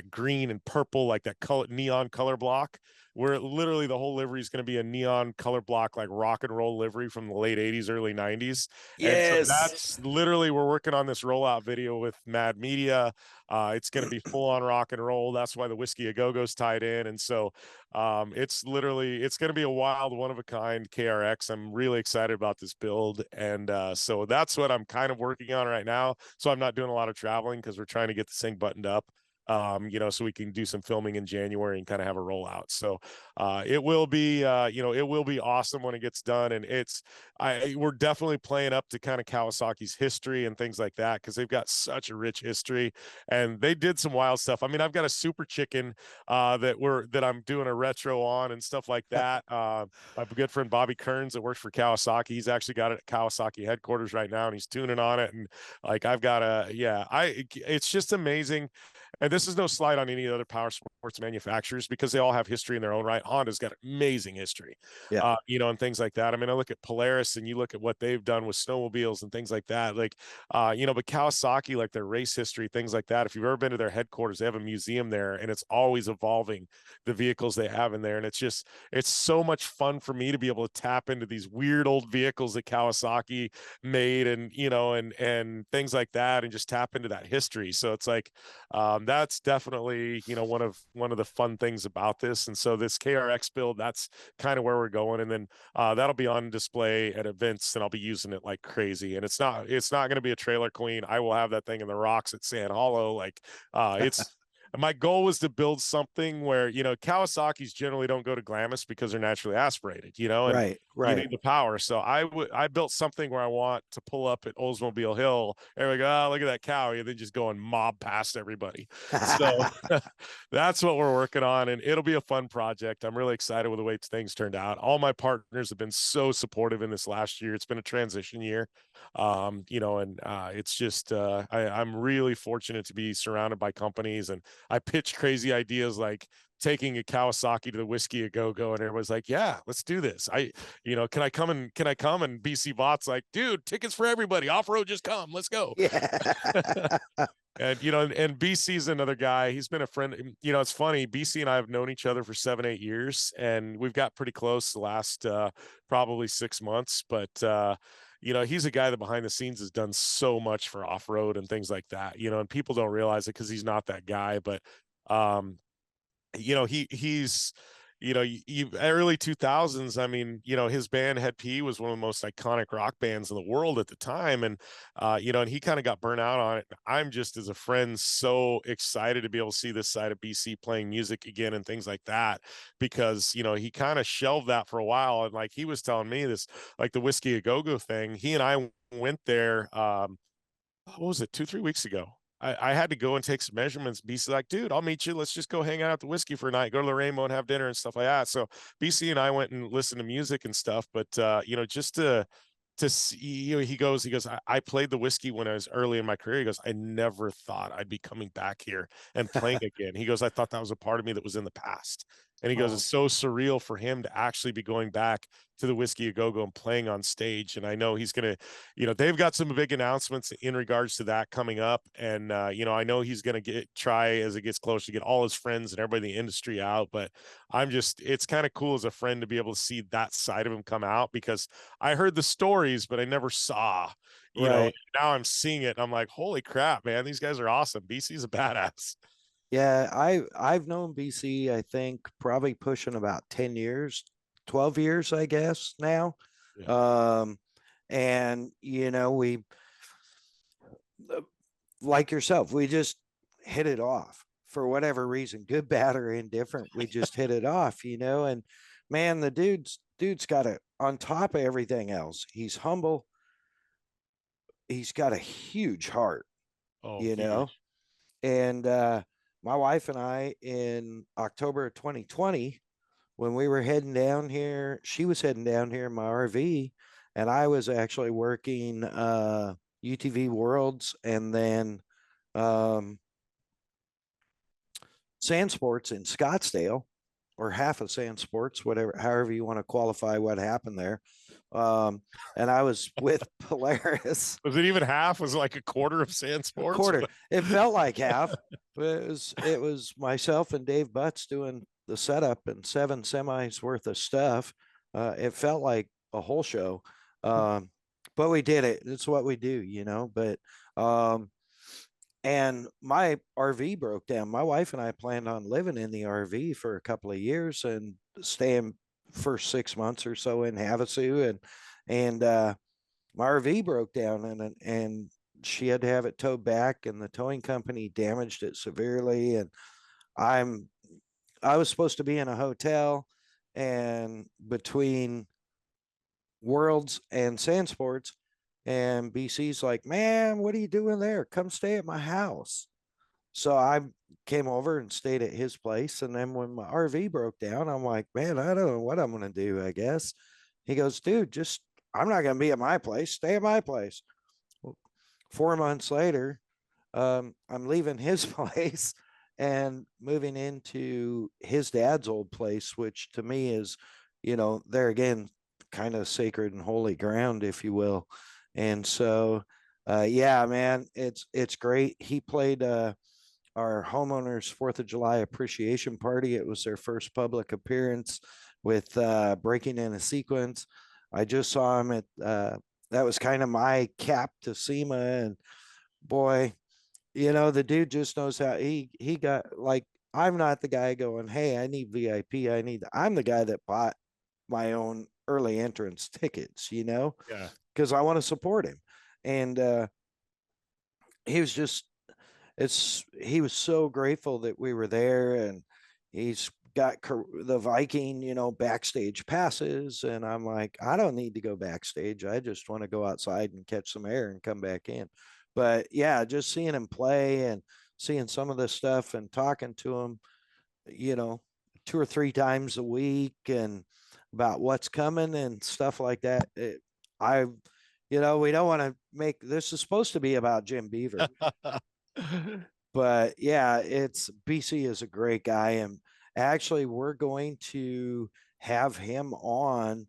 green and purple, like that color, neon color block, where literally the whole livery is going to be a neon color block, like rock and roll livery from the late 80s, early 90s. And so Yes. that's literally, we're working on this rollout video with Mad Media. It's going to be full on rock and roll. That's why the Whiskey A Go-Go's tied in. And so it's going to be a wild, one of a kind KRX. I'm really excited about this build. And so that's what I'm kind of working on right now. So I'm not doing a lot of traveling because we're trying to get this thing buttoned up. So we can do some filming in January and kind of have a rollout. So it will be, it will be awesome when it gets done. And we're definitely playing up to kind of Kawasaki's history and things like that, because they've got such a rich history and they did some wild stuff. I mean, I've got a Super Chicken that I'm doing a retro on and stuff like that. My good friend Bobby Kearns that works for Kawasaki, he's actually got it at Kawasaki headquarters right now, and he's tuning on it. And like, I've got it's just amazing. And this is no slight on any other power sports manufacturers, because they all have history in their own right. Honda's got amazing history, and things like that. I mean, I look at Polaris and you look at what they've done with snowmobiles and things like that. Like, but Kawasaki, like their race history, things like that. If you've ever been to their headquarters, they have a museum there, and it's always evolving the vehicles they have in there. And it's so much fun for me to be able to tap into these weird old vehicles that Kawasaki made, and, and things like that, and just tap into that history. So it's like, that's definitely, one of the fun things about this. And so this KRX build, that's kind of where we're going. And then that'll be on display at events, and I'll be using it like crazy. And it's not going to be a trailer queen. I will have that thing in the rocks at Sand Hollow. Like it's my goal was to build something where, Kawasaki's generally don't go to Glamis because they're naturally aspirated, and Right. you need the power. So I built something where I want to pull up at Oldsmobile Hill. Everybody go, oh, look at that cow. And then just go and mob past everybody. So that's what we're working on. And it'll be a fun project. I'm really excited with the way things turned out. All my partners have been so supportive in this last year. It's been a transition year. It's just, I'm really fortunate to be surrounded by companies, and I pitched crazy ideas like taking a Kawasaki to the Whiskey A Go-Go, and everybody's like, yeah, let's do this. Can I come? And BC Bot's like, dude, tickets for everybody. Off-road, just come. Let's go. Yeah. And, and BC's another guy. He's been a friend. It's funny. BC and I have known each other for 7-8 years, and we've got pretty close the last probably 6 months. But, he's a guy that behind the scenes has done so much for off-road and things like that, and people don't realize it because he's not that guy. But, he's, early 2000s. I mean, his band Head P was one of the most iconic rock bands in the world at the time. And, and he kind of got burnt out on it. I'm just, as a friend, so excited to be able to see this side of BC playing music again and things like that, because, he kind of shelved that for a while. And like, he was telling me this, like the Whiskey A Go-Go thing, he and I went there, what was it, 2-3 weeks ago. I had to go and take some measurements. BC's like, dude, I'll meet you. Let's just go hang out at the Whiskey for a night, go to the Rainbow and have dinner and stuff like that. So BC and I went and listened to music and stuff. But, just to see, he goes, I played the Whiskey when I was early in my career. He goes, I never thought I'd be coming back here and playing again. He goes, I thought that was a part of me that was in the past. And he goes, it's so surreal for him to actually be going back to the Whiskey A Go-Go and playing on stage. And I know he's going to, they've got some big announcements in regards to that coming up. And, I know he's going to try as it gets closer to get all his friends and everybody in the industry out. But it's kind of cool as a friend to be able to see that side of him come out, because I heard the stories, but I never saw, now I'm seeing it. And I'm like, holy crap, man, these guys are awesome. BC's a badass. Yeah, I've known BC, I think probably pushing about 10 years, 12 years, I guess now. Yeah. And we, like yourself, we just hit it off for whatever reason, good, bad, or indifferent. We just hit it off, and man, the dude's got it on top of everything else. He's humble. He's got a huge heart, and, my wife and I, in October of 2020, when we were heading down here, she was heading down here in my RV, and I was actually working UTV Worlds and then Sand Sports in Scottsdale, or half of Sand Sports, whatever, however you want to qualify what happened there. And I was with Polaris. Was it even half? Was it like a quarter of Sand A Sports? quarter. It felt like half. It was myself and Dave Butts doing the setup and 7 semis worth of stuff. It felt like a whole show. But we did it. It's what we do, you know. But and my RV broke down. My wife and I planned on living in the RV for a couple of years and staying for 6 months or so in Havasu, and my RV broke down, and she had to have it towed back, and the towing company damaged it severely. And I was supposed to be in a hotel, and between Worlds and Sand Sports, and BC's like, man, what are you doing there? Come stay at my house. So I came over and stayed at his place. And then when my RV broke down, I'm like, man, I don't know what I'm going to do, I guess. He goes, dude, I'm not going to be at my place. Stay at my place. Well, 4 months later, I'm leaving his place and moving into his dad's old place, which to me is, there again, kind of sacred and holy ground, if you will. And so, yeah, man, it's great. He played our homeowners 4th of July appreciation party. It was their first public appearance with breaking in a sequence. I just saw him at that was kind of my cap to SEMA, and boy, the dude just knows how he got, like, I'm not the guy going, hey, I need VIP. I'm the guy that bought my own early entrance tickets, Yeah. because I want to support him. And he was just, he was so grateful that we were there, and he's got the Viking, backstage passes. And I'm like, I don't need to go backstage. I just want to go outside and catch some air and come back in. But yeah, just seeing him play and seeing some of this stuff and talking to him, 2 or 3 times a week, and about what's coming and stuff like that. We don't want to make this is supposed to be about Jim Beaver, but yeah, BC is a great guy. And actually, we're going to have him on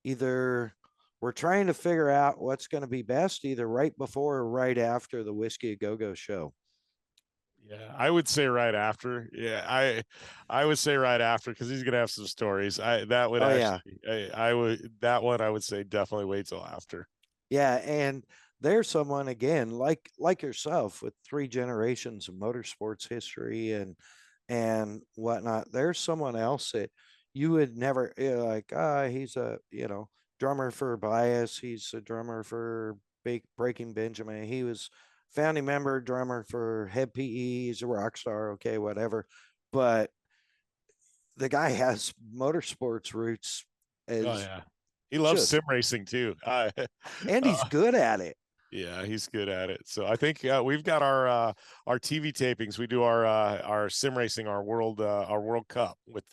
either. We're trying to figure out what's going to be best, either right before or right after the Whiskey A Go-Go show. Yeah, I would say right after. Yeah, I would say right after, because he's gonna have some stories. That one I would say definitely wait till after. Yeah, and there's someone, again, like yourself, with 3 generations of motorsports history and whatnot. There's someone else that you would never, like, he's a drummer for Bias. He's a drummer for Breaking Benjamin. He was founding member, drummer for Head PE. He's a rock star. Okay, whatever. But the guy has motorsports roots. Oh yeah, he loves sim racing too. And he's good at it. Yeah, he's good at it. So I think we've got our TV tapings. We do our sim racing, our World Cup with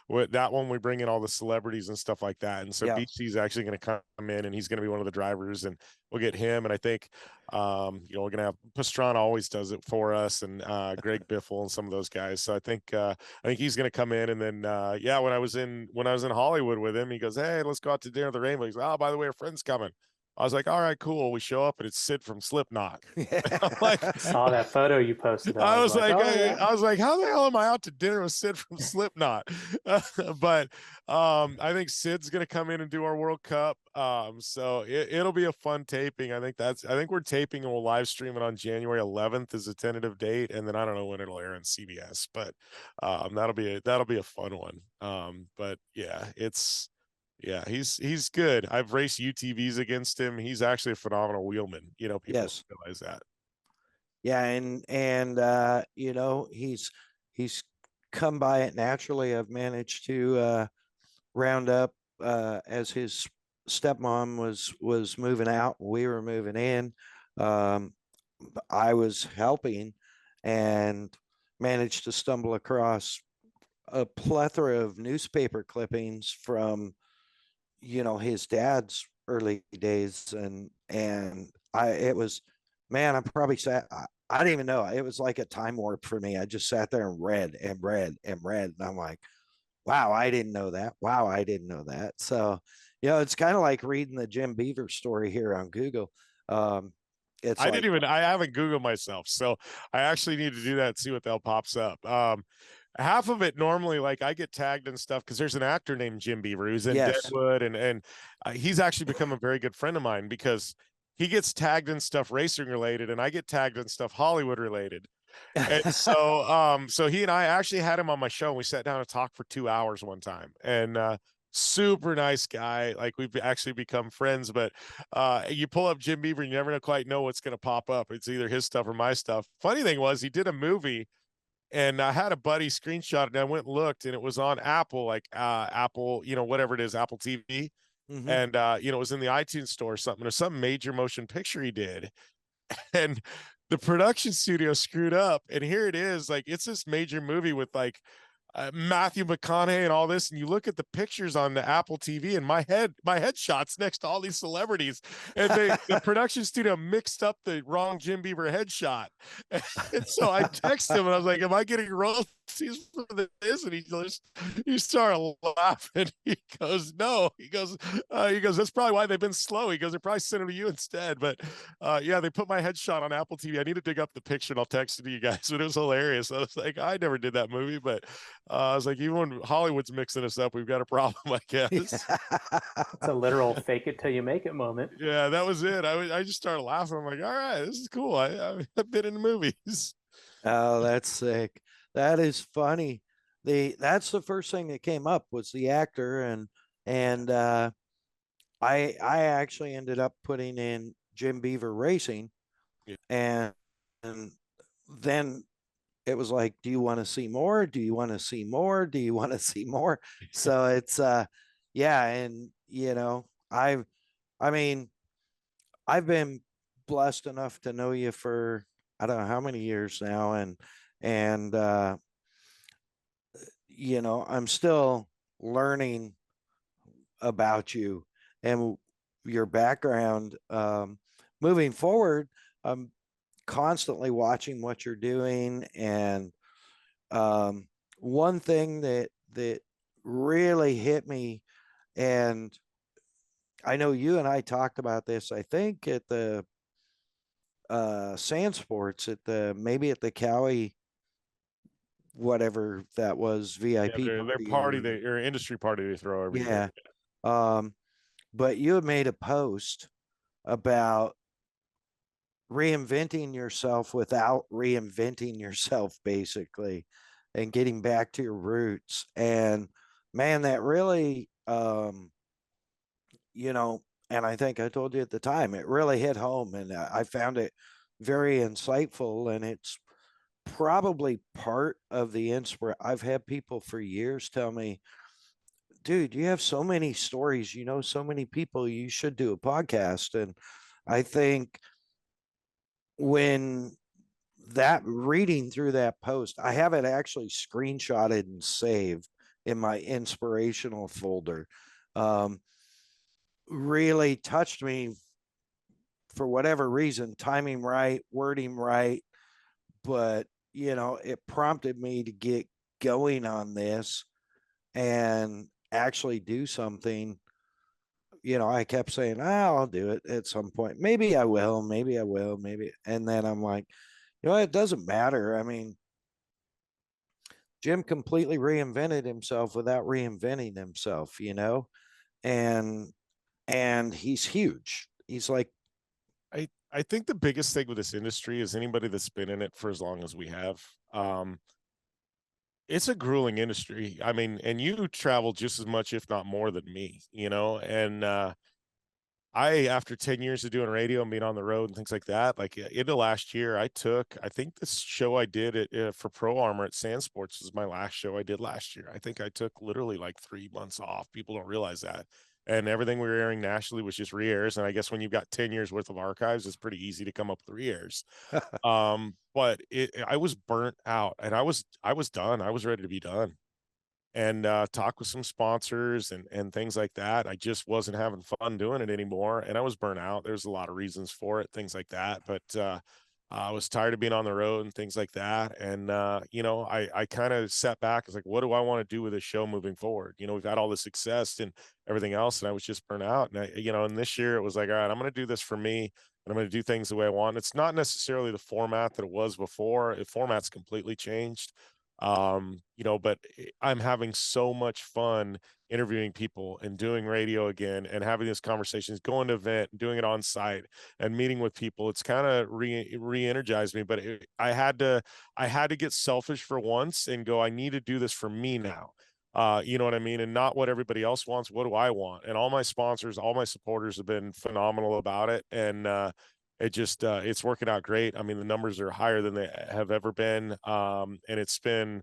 with that one. We bring in all the celebrities and stuff like that. And so Yeah. BC's actually going to come in, and he's going to be one of the drivers, and we'll get him. And I think we're going to have Pastrana always does it for us, and Greg Biffle and some of those guys. So I think he's going to come in. And then yeah, when I was in Hollywood with him, he goes, hey, let's go out to dinner at the Rainbow. He's like, oh, by the way, our friend's coming. I was like, all right, cool. We show up, and it's Sid from Slipknot. I'm like, saw that photo you posted. I was like, oh, yeah. I was like, how the hell am I out to dinner with Sid from Slipknot? But I think Sid's gonna come in and do our World Cup. So it'll be a fun taping. I think we're taping, and we'll live stream it on January 11th as a tentative date, and then I don't know when it'll air on CBS, but that'll be a fun one. But yeah, yeah, he's good. I've raced UTVs against him. He's actually a phenomenal wheelman. People Yes. don't realize that. Yeah, and he's come by it naturally. I've managed to round up as his stepmom was moving out, we were moving in. I was helping and managed to stumble across a plethora of newspaper clippings from his dad's early days, and it was, man, I'm probably sad. I didn't even know. It was like a time warp for me. I just sat there and read and read and read. And I'm like, wow, I didn't know that. Wow, I didn't know that. So, it's kind of like reading the Jim Beaver story here on Google. Um, it's I like, didn't even, I haven't Googled myself. So I actually need to do that and see what the hell pops up. Half of it normally, like I get tagged and stuff because there's an actor named Jim Beaver who's in yes. Deadwood, and he's actually become a very good friend of mine because he gets tagged in stuff racing related, and I get tagged in stuff Hollywood related. And so he and I actually had him on my show, and we sat down and talked for 2 hours one time, and super nice guy. Like we've actually become friends. But you pull up Jim Beaver, and you never quite know what's going to pop up. It's either his stuff or my stuff. Funny thing was, he did a movie, and I had a buddy screenshot it, and I went and looked, and it was on Apple, like Apple, whatever it is, Apple TV. Mhm. And it was in the iTunes store or something, or some major motion picture he did. And the production studio screwed up, and here it is, like it's this major movie with like Matthew McConaughey and all this, and you look at the pictures on the Apple TV, and my headshot's next to all these celebrities, and the production studio mixed up the wrong Jim Beaver headshot. And so I texted him, and I was like, "Am I getting royalties for this?" And he started laughing. He goes, "No." He goes, "That's probably why they've been slow." He goes, "They're probably sending to you instead." But yeah, they put my headshot on Apple TV. I need to dig up the picture, and I'll text it to you guys. But it was hilarious. I was like, I never did that movie, but I was like, even when Hollywood's mixing us up, we've got a problem, I guess. It's a literal fake it till you make it moment. Yeah, that was it. I just started laughing. I'm like, all right, this is cool. I've been in the movies. Oh, that's sick. That is funny. That's the first thing that came up was the actor, and I actually ended up putting in Jim Beaver Racing, Yeah. and then it was like, do you want to see more? Do you want to see more? Do you want to see more? So it's yeah, and I mean, I've been blessed enough to know you for I don't know how many years now, and I'm still learning about you and your background. Moving forward, I'm constantly watching what you're doing, and one thing that really hit me, and I know you and I talked about this, I think at the Sand Sports maybe at the Cowie, whatever that was, VIP Yeah, their party party, or industry party they throw every yeah. year. But you had made a post about reinventing yourself without reinventing yourself, basically, and getting back to your roots. And man, that really, and I think I told you at the time, it really hit home, and I found it very insightful. And it's probably part of the inspiration. I've had people for years tell me, dude, you have so many stories, so many people, you should do a podcast. And I think when reading through that post, I have it actually screenshotted and saved in my inspirational folder. Really touched me for whatever reason, timing right, wording right. But, it prompted me to get going on this and actually do something. I kept saying, I'll do it at some point. Maybe I will, maybe I will, maybe. And then I'm like, it doesn't matter. I mean, Jim completely reinvented himself without reinventing himself, and he's huge. He's like, I think the biggest thing with this industry is anybody that's been in it for as long as we have. It's a grueling industry. I mean, and you travel just as much, if not more than me, and after 10 years of doing radio and being on the road and things like that, like in the last year, I think this show I did for Pro Armor at Sand Sports was my last show I did last year. I think I took literally like 3 months off. People don't realize that. And everything we were airing nationally was just re-airs. And I guess when you've got 10 years worth of archives, it's pretty easy to come up with re-airs. But I was burnt out, and I was done. I was ready to be done. And talk with some sponsors and things like that. I just wasn't having fun doing it anymore, and I was burnt out. There's a lot of reasons for it, things like that. But I was tired of being on the road and things like that. And, you know, I kind of sat back. I was like, what do I want to do with this show moving forward? You know, we've had all the success and everything else, and I was just burnt out. And you know, and this year it was like, all right, I'm going to do this for me, and I'm going to do things the way I want. It's not necessarily the format that it was before. The format's completely changed. You know, but I'm having so much fun interviewing people and doing radio again and having these conversations, going to event, doing it on site and meeting with people. It's kind of re-energized me, but I had to get selfish for once and go, I need to do this for me now. You know what I mean? And not what everybody else wants. What do I want? And all my sponsors, all my supporters have been phenomenal about it. And, it just it's working out great. I mean, the numbers are higher than they have ever been. And it's been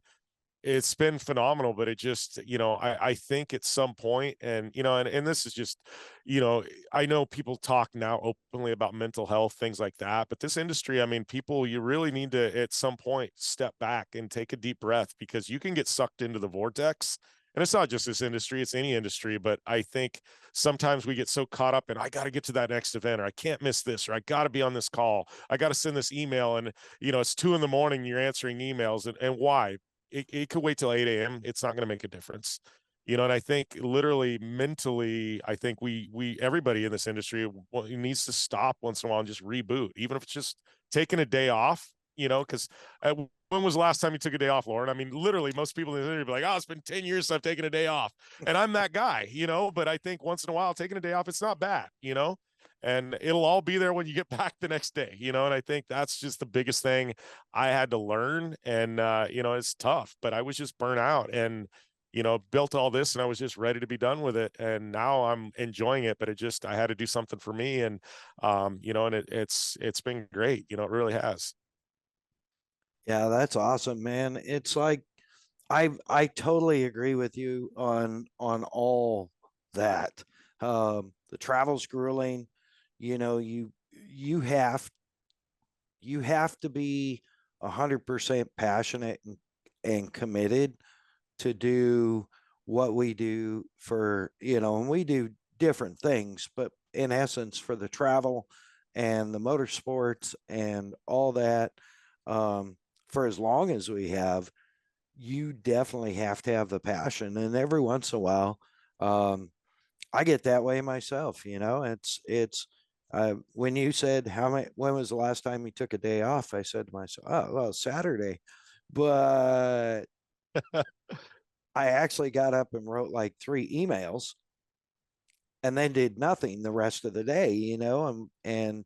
phenomenal, but it just, you know, I think at some point, and, you know, and this is just, you know, I know people talk now openly about mental health, things like that, but this industry, I mean, people, you really need to, at some point, step back and take a deep breath, because you can get sucked into the vortex. And it's not just this industry, it's any industry, but I think sometimes we get so caught up in, I got to get to that next event, or I can't miss this, or I got to be on this call, I got to send this email, and, you know, it's 2 a.m, you're answering emails, and why? It could wait till 8 a.m. It's not going to make a difference, you know. And I think literally mentally, I think everybody in this industry needs to stop once in a while and just reboot, even if it's just taking a day off, you know, because when was the last time you took a day off, Lauren? I mean, literally most people in the industry be like, oh, it's been 10 years since I've taken a day off. And I'm that guy, you know, but I think once in a while taking a day off, it's not bad, you know. And it'll all be there when you get back the next day, you know. And I think that's just the biggest thing I had to learn. And you know, it's tough, but I was just burnt out, and, you know, built all this, and I was just ready to be done with it. And now I'm enjoying it, but I had to do something for me. And you know, and it's been great, you know, it really has. Yeah, that's awesome, man. It's like I totally agree with you on all that. The travel's grueling. You know, you have to be 100% passionate and committed to do what we do for, you know, and we do different things, but in essence, for the travel and the motorsports and all that, for as long as we have, you definitely have to have the passion. And every once in a while, I get that way myself, you know. It's when you said when was the last time you took a day off, I said to myself, oh, well, Saturday. But I actually got up and wrote like 3 emails and then did nothing the rest of the day, you know, and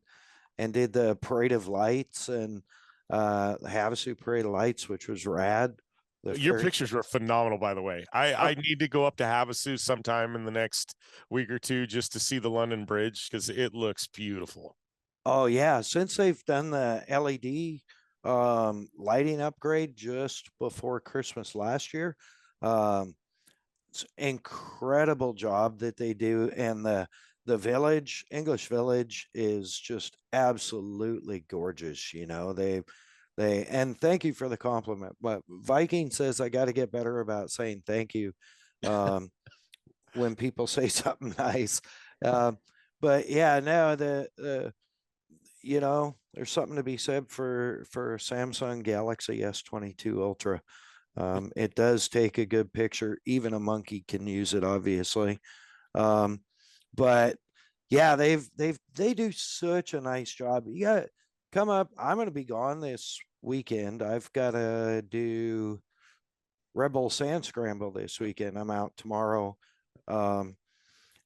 did the parade of lights and the Havasu parade of lights, which was rad. Your pictures were phenomenal, by the way. I need to go up to Havasu sometime in the next week or two just to see the London Bridge, because it looks beautiful. Oh yeah, since they've done the LED lighting upgrade just before Christmas last year, it's incredible job that they do. And the English Village is just absolutely gorgeous. You know, and thank you for the compliment. But Viking says I got to get better about saying thank you when people say something nice. But yeah, no, you know, there's something to be said for Samsung Galaxy S22 Ultra. It does take a good picture. Even a monkey can use it, obviously. But yeah, they do such a nice job. You got to come up. I'm going to be gone this weekend. I've got to do Red Bull Sand Scramble this weekend. I'm out tomorrow. And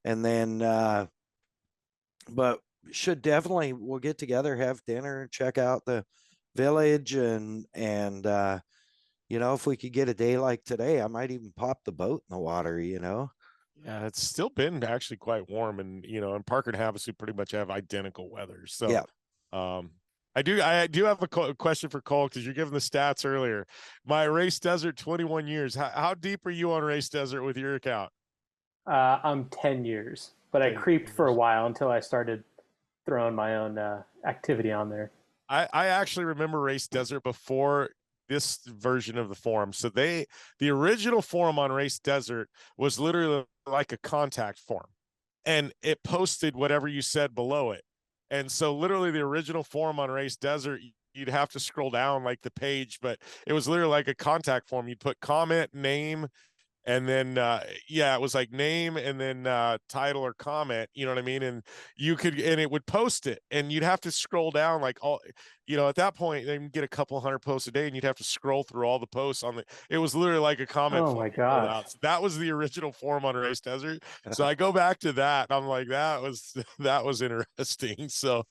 then, but should definitely, we'll get together, have dinner, check out the village, and you know, if we could get a day like today, I might even pop the boat in the water, you know. Yeah, it's still been actually quite warm, and, you know, and Parker and Havasu pretty much have identical weather. So yeah. I do have a question for Cole, because you're giving the stats earlier. My Race Desert 21 years. How deep are you on Race Desert with your account? I'm 10 years, but I creeped for a while until I started throwing my own activity on there. I actually remember Race Desert before this version of the forum. So the original forum on Race Desert was literally like a contact form, and it posted whatever you said below it. And so literally the original forum on Race Desert, you'd have to scroll down like the page, but it was literally like a contact form. You put comment, name, and then yeah, it was like name and then title or comment, you know what I mean? And you could, and it would post it, and you'd have to scroll down like all, you know, at that point they can get a couple hundred posts a day, and you'd have to scroll through all the posts on the, it was literally like a comment Oh form my you filled gosh. out. So that was the original form on Race Desert. So I go back to that and I'm like, that was that was interesting. So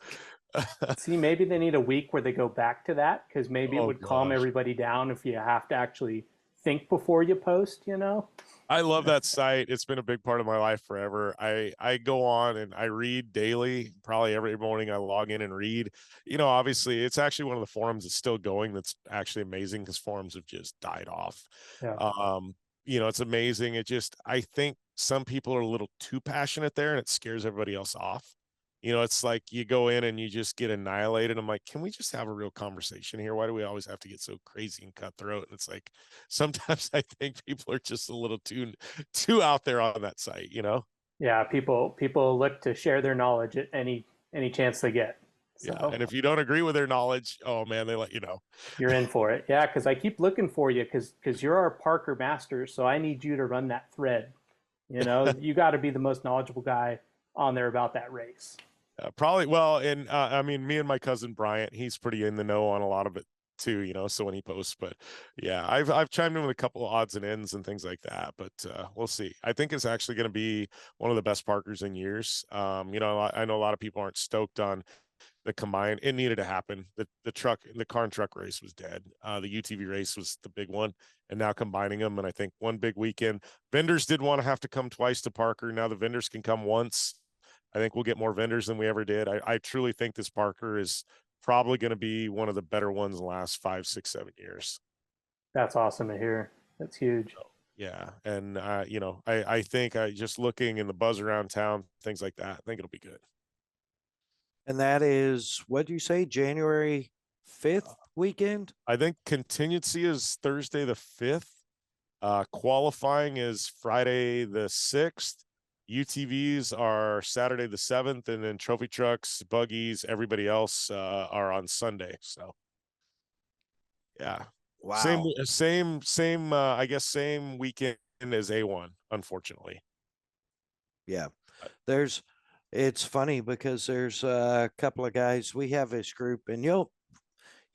See, maybe they need a week where they go back to that, because maybe it oh would calm gosh. everybody down if you have to actually think before you post, you know? I love that site. It's been a big part of my life forever. I go on and I read daily. Probably every morning I log in and read. You know, obviously it's actually one of the forums that's still going. That's actually amazing, because forums have just died off. Yeah. You know, it's amazing. It just, I think some people are a little too passionate there, and it scares everybody else off. You know, it's like you go in and you just get annihilated. I'm like, can we just have a real conversation here? Why do we always have to get so crazy and cutthroat? And it's like, sometimes I think people are just a little too out there on that site, you know? Yeah, people look to share their knowledge at any chance they get. So Yeah. And if you don't agree with their knowledge, oh man, they let you know. you're in for it. Yeah, because I keep looking for you, because you're our Parker master, so I need you to run that thread. You know, you got to be the most knowledgeable guy on there about that race. Probably, well, and I mean, me and my cousin Bryant, he's pretty in the know on a lot of it too, you know, so when he posts, but yeah, I've chimed in with a couple of odds and ends and things like that, but we'll see. I think it's actually going to be one of the best Parkers in years. You know, I know a lot of people aren't stoked on the combine. It needed to happen. The car and truck race was dead. The UTV race was the big one, and now combining them, and I think one big weekend. Vendors did want to have to come twice to Parker. Now the vendors can come once. I think we'll get more vendors than we ever did. I truly think this Parker is probably going to be one of the better ones in the last 5, 6, 7 years. That's awesome to hear. That's huge. Yeah. And, you know, I think just looking in the buzz around town, things like that, I think it'll be good. And that is, what do you say, January 5th weekend? I think contingency is Thursday the 5th. Qualifying is Friday the 6th. UTVs are Saturday the 7th, and then trophy trucks, buggies, everybody else are on Sunday. So yeah. Wow. Same I guess same weekend as A1, unfortunately. Yeah. It's funny because there's a couple of guys, we have this group, and you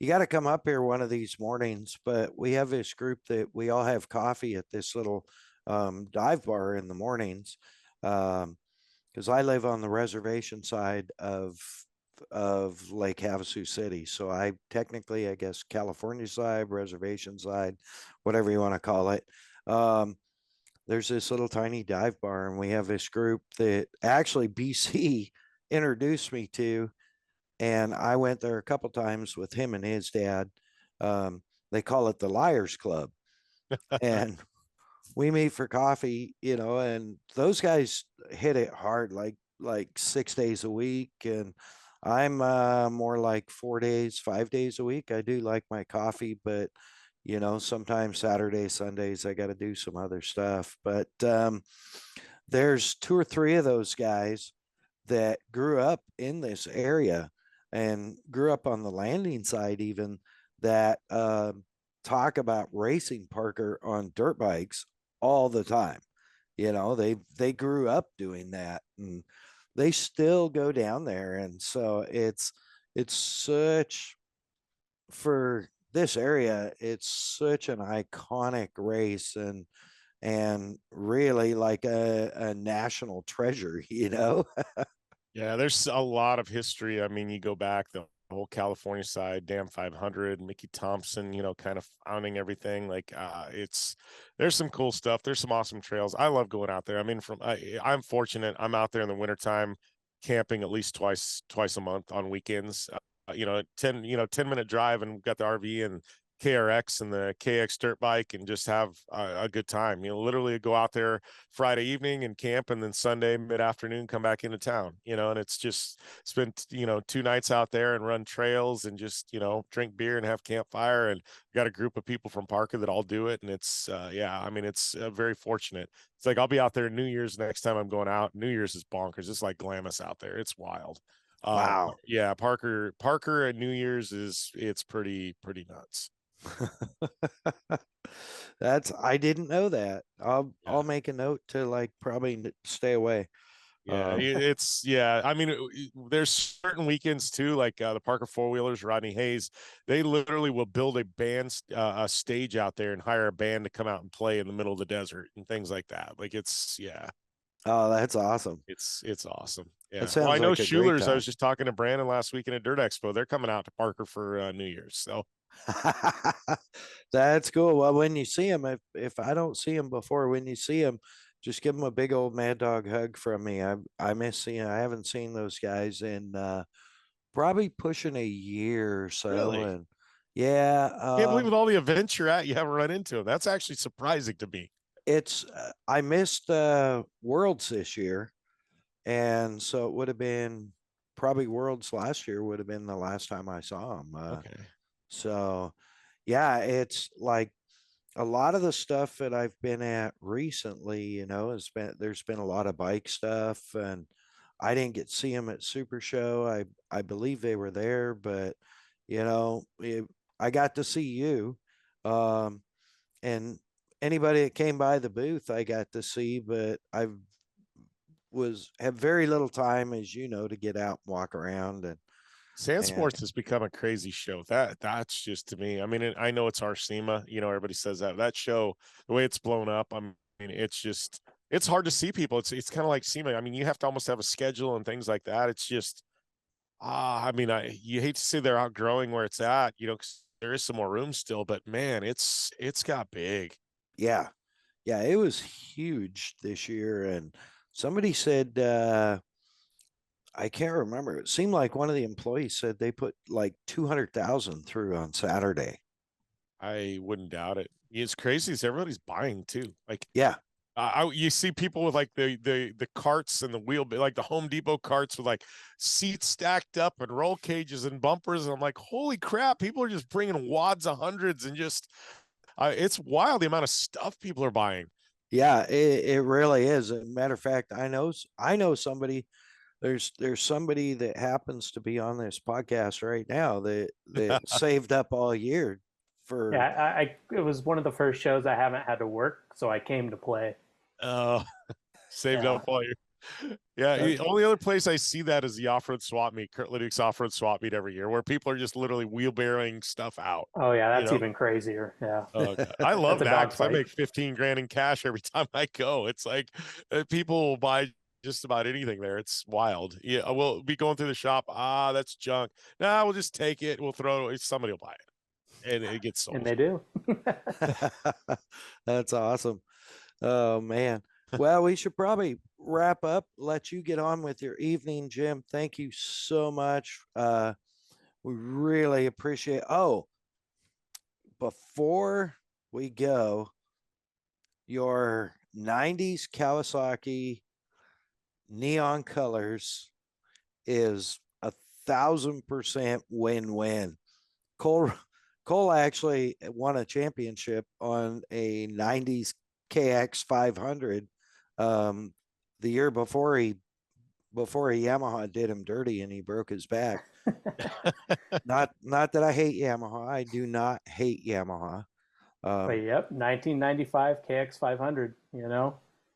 got to come up here one of these mornings, but we have this group that we all have coffee at this little dive bar in the mornings. Because I live on the reservation side of Lake Havasu City. So I technically, I guess, California side, reservation side, whatever you want to call it. There's this little tiny dive bar, and we have this group that actually BC introduced me to, and I went there a couple times with him and his dad. They call it the Liars Club, and we meet for coffee, you know, and those guys hit it hard, like 6 days a week, and I'm more like 4 days, 5 days a week. I do like my coffee, but you know, sometimes Saturdays, Sundays, I got to do some other stuff. But there's 2 or 3 of those guys that grew up in this area and grew up on the landing side, even, that talk about racing Parker on dirt bikes all the time. You know, they grew up doing that, and they still go down there. And so it's such, for this area, it's such an iconic race, and really like a national treasure, you know. Yeah, there's a lot of history. I mean, you go back the whole California side, Dam 500, Mickey Thompson, you know, kind of founding everything. Like there's some cool stuff. There's some awesome trails. I love going out there. I mean, I'm fortunate. I'm out there in the wintertime camping at least twice a month on weekends. You know, 10-minute drive, and we've got the RV and KRX and the KX dirt bike, and just have a good time. You know, literally go out there Friday evening and camp, and then Sunday mid-afternoon come back into town, you know, and it's just spent, you know, 2 nights out there and run trails and just, you know, drink beer and have campfire. And got a group of people from Parker that all do it. And it's yeah, I mean, it's very fortunate. It's like I'll be out there New Year's next time I'm going out. New Year's is bonkers. It's like Glamis out there. It's wild. Wow. Yeah, Parker at New Year's it's pretty nuts. I didn't know that. I'll Yeah. make a note to like probably stay away. Yeah, it's yeah. I mean, there's certain weekends too, like the Parker Four Wheelers, Rodney Hayes. They literally will build a stage out there and hire a band to come out and play in the middle of the desert and things like that. Like yeah, Oh, that's awesome. it's awesome. That Yeah. Well, I sounds know like a great Schuler's. I time. was just talking to Brandon last weekend at Dirt Expo. They're coming out to Parker for New Year's. So That's cool. Well, when you see him, if I don't see him before, when you see him, just give him a big old Mad Dog hug from me. I miss seeing. I haven't seen those guys in probably pushing a year or so. really, And yeah, can't believe with all the events you're at, you haven't run into him. That's actually surprising to me. it's I missed Worlds this year, and so it would have been probably Worlds last year would have been the last time I saw him. Okay. So yeah, it's like a lot of the stuff that I've been at recently, there's been a lot of bike stuff, and I didn't get to see them at Super Show. I believe they were there, but I got to see you, and anybody that came by the booth, I got to see, but have very little time, as you know, to get out and walk around Sand and Sports has become a crazy show. That's just to me. I mean, I know it's our SEMA. Everybody says that show, the way it's blown up. I mean, it's hard to see people. It's kind of like SEMA. I mean, you have to almost have a schedule and things like that. It's just I mean, you hate to say they're outgrowing where it's at. 'Cause there is some more room still, but man, it's got big. yeah, yeah, it was huge this year. And somebody said, I can't remember. It seemed like one of the employees said they put like 200,000 through on Saturday. I wouldn't doubt it. It's crazy as everybody's buying too. Like Yeah. you see people with like the carts and the wheel, like the Home Depot carts with like seats stacked up and roll cages and bumpers. And I'm like, holy crap! People are just bringing wads of hundreds and just it's wild the amount of stuff people are buying. Yeah, it really is. As a matter of fact, I know somebody. There's somebody that happens to be on this podcast right now that saved up all year for. Yeah, it was one of the first shows I haven't had to work, so I came to play. Saved Yeah. up all your. Yeah, only other place I see that is the off-road swap meet, Kurt Liddick's off-road swap meet every year, where people are just literally wheelbarrowing stuff out. Oh yeah, that's even crazier. Yeah. I love That's a that dog because I fight. make 15 grand in cash every time I go. It's like people will buy just about anything there. It's wild. Yeah, we'll be going through the shop. That's junk. Nah, we'll just take it. We'll throw it. Somebody will buy it, and it gets sold. And they do. That's awesome. Oh man. Well, we should probably wrap up, let you get on with your evening, Jim. Thank you so much. We really appreciate. Oh, before we go, your 90s Kawasaki neon colors is 1,000% win-win. Cole actually won a championship on a 90s KX 500 the year before Yamaha did him dirty and he broke his back. not that I hate Yamaha. I do not hate Yamaha. But yep, 1995 KX 500.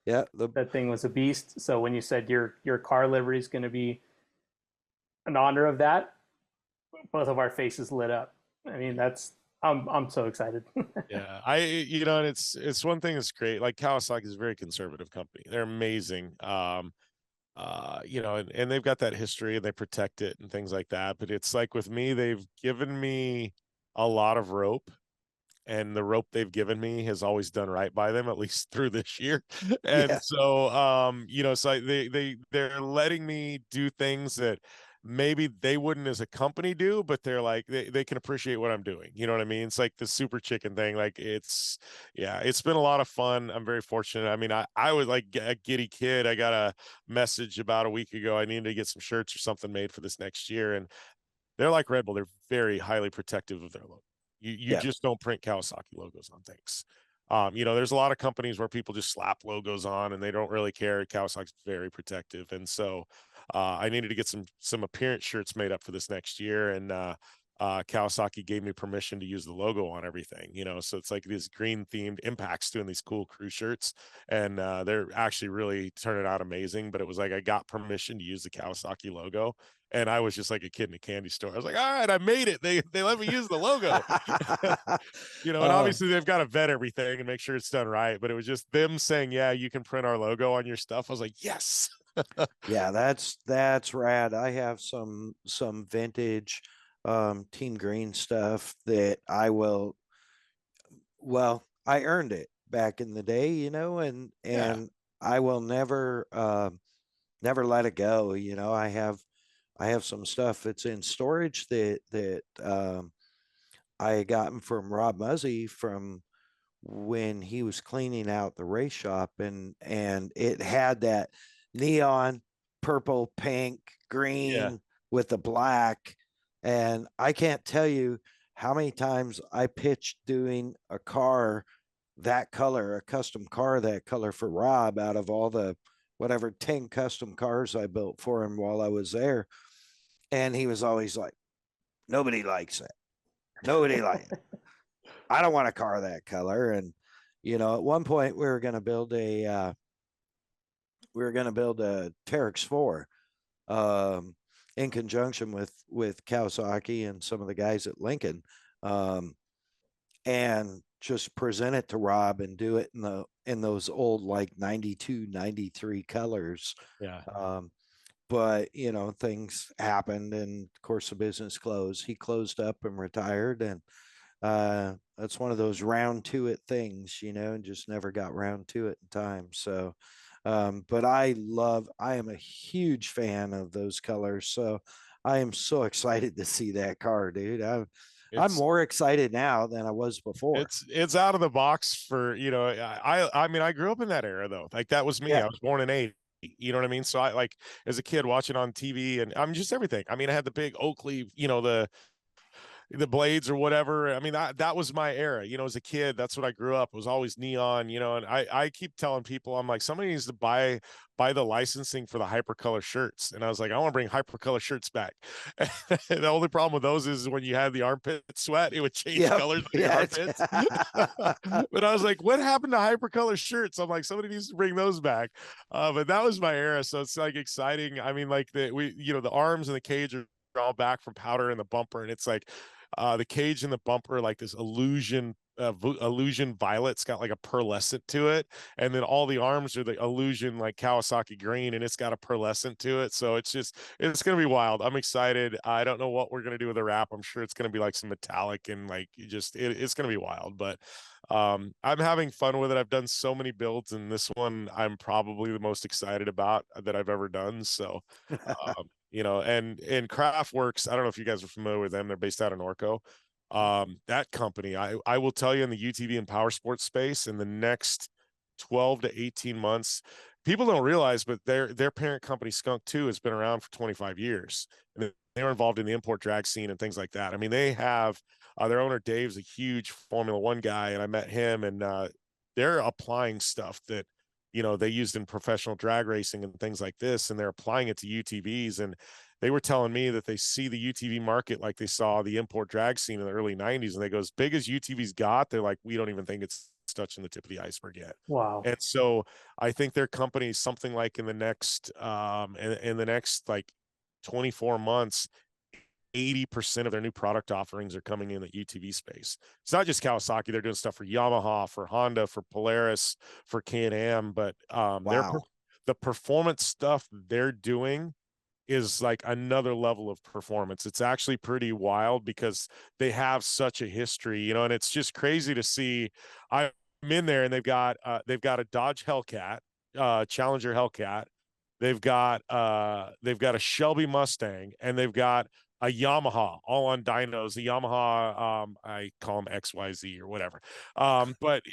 Yeah, that thing was a beast. So when you said your car livery is going to be in honor of that, both of our faces lit up. I mean, I'm so excited. Yeah, and it's one thing that's great. Like Kawasaki is a very conservative company. They're amazing. And they've got that history and they protect it and things like that. But it's like with me, they've given me a lot of rope, and the rope they've given me has always done right by them, at least through this year. And yeah. so, so they're letting me do things that maybe they wouldn't as a company do, but they're like, they can appreciate what I'm doing. You know what I mean? It's like the super chicken thing. Like it's been a lot of fun. I'm very fortunate. I mean, I was like a giddy kid. I got a message about a week ago. I needed to get some shirts or something made for this next year. And they're like Red Bull. They're very highly protective of their logo. You just don't print Kawasaki logos on things. You know, there's a lot of companies where people just slap logos on and they don't really care. Kawasaki's very protective. And so I needed to get some appearance shirts made up for this next year. And Kawasaki gave me permission to use the logo on everything, you know, so it's like these green themed Impact's doing these cool crew shirts, and they're actually really turning out amazing. But it was like I got permission to use the Kawasaki logo, and I was just like a kid in a candy store. I was like, all right, I made it. They let me use the logo. You know, and obviously they've got to vet everything and make sure it's done right. But it was just them saying, yeah, you can print our logo on your stuff. I was like, yes. Yeah, that's rad. I have some vintage Team Green stuff that I earned it back in the day, you know, and Yeah. I will never let it go. You know, I have some stuff that's in storage that I had gotten from Rob Muzzy from when he was cleaning out the race shop, and it had that neon purple, pink, green with the black. And I can't tell you how many times I pitched doing a car that color, a custom car that color for Rob out of all the whatever 10 custom cars I built for him while I was there. And he was always like, nobody likes it. Nobody likes it. I don't want a car that color. And, you know, at one point we were going to build a Terex 4 in conjunction with Kawasaki and some of the guys at Lincoln, and just present it to Rob and do it in those old like 92, 93 colors. Yeah. But you know, things happened, and of course the business closed. He closed up and retired, and that's one of those round to it things, you know, and just never got round to it in time. So but I am a huge fan of those colors. So I am so excited to see that car, dude. I'm more excited now than I was before. It's out of the box for, you know, I mean, I grew up in that era though. Like that was me. Yeah. I was born in 80. You know what I mean? So I like as a kid watching on TV, and I'm just everything. I mean, I had the big Oakley, you know, the blades or whatever. I mean, that was my era, you know, as a kid. That's what I grew up. It was always neon, you know, and I keep telling people, I'm like, somebody needs to buy the licensing for the hypercolor shirts. And I was like, I want to bring hypercolor shirts back. And the only problem with those is when you had the armpit sweat, it would change colors on your armpits. But I was like, what happened to hypercolor shirts? I'm like, somebody needs to bring those back. But that was my era. So it's like exciting. I mean, like you know, the arms and the cage are all back from powder and the bumper. And it's like, the cage and the bumper, like this illusion violet's got like a pearlescent to it, and then all the arms are the illusion like Kawasaki green, and it's got a pearlescent to it. So it's gonna be wild. I'm excited. I don't know what we're gonna do with the wrap. I'm sure it's gonna be like some metallic and like it's gonna be wild. But I'm having fun with it. I've done so many builds, and this one I'm probably the most excited about that I've ever done. So you know, and Craftworks, I don't know if you guys are familiar with them. They're based out of Norco. That company, I will tell you, in the UTV and power sports space, in the next 12 to 18 months, people don't realize, but their parent company Skunk 2 has been around for 25 years. And they were involved in the import drag scene and things like that. I mean, they have their owner Dave's a huge Formula One guy, and I met him, and they're applying stuff that, you know, they used in professional drag racing and things like this, and they're applying it to UTVs. And they were telling me that they see the UTV market like they saw the import drag scene in the early 90s. And they go, as big as UTVs got, they're like, we don't even think it's touching the tip of the iceberg yet. Wow. And so I think their company, something like in the next like 24 months, 80% of their new product offerings are coming in the UTV space. It's not just Kawasaki. They're doing stuff for Yamaha, for Honda, for Polaris, for Can-Am, but the performance stuff they're doing is like another level of performance. It's actually pretty wild because they have such a history, you know, and it's just crazy to see. I'm in there, and they've got a Dodge Hellcat, Challenger Hellcat. They've got a Shelby Mustang, and they've got a Yamaha, all on dynos. The Yamaha, I call them XYZ or whatever. But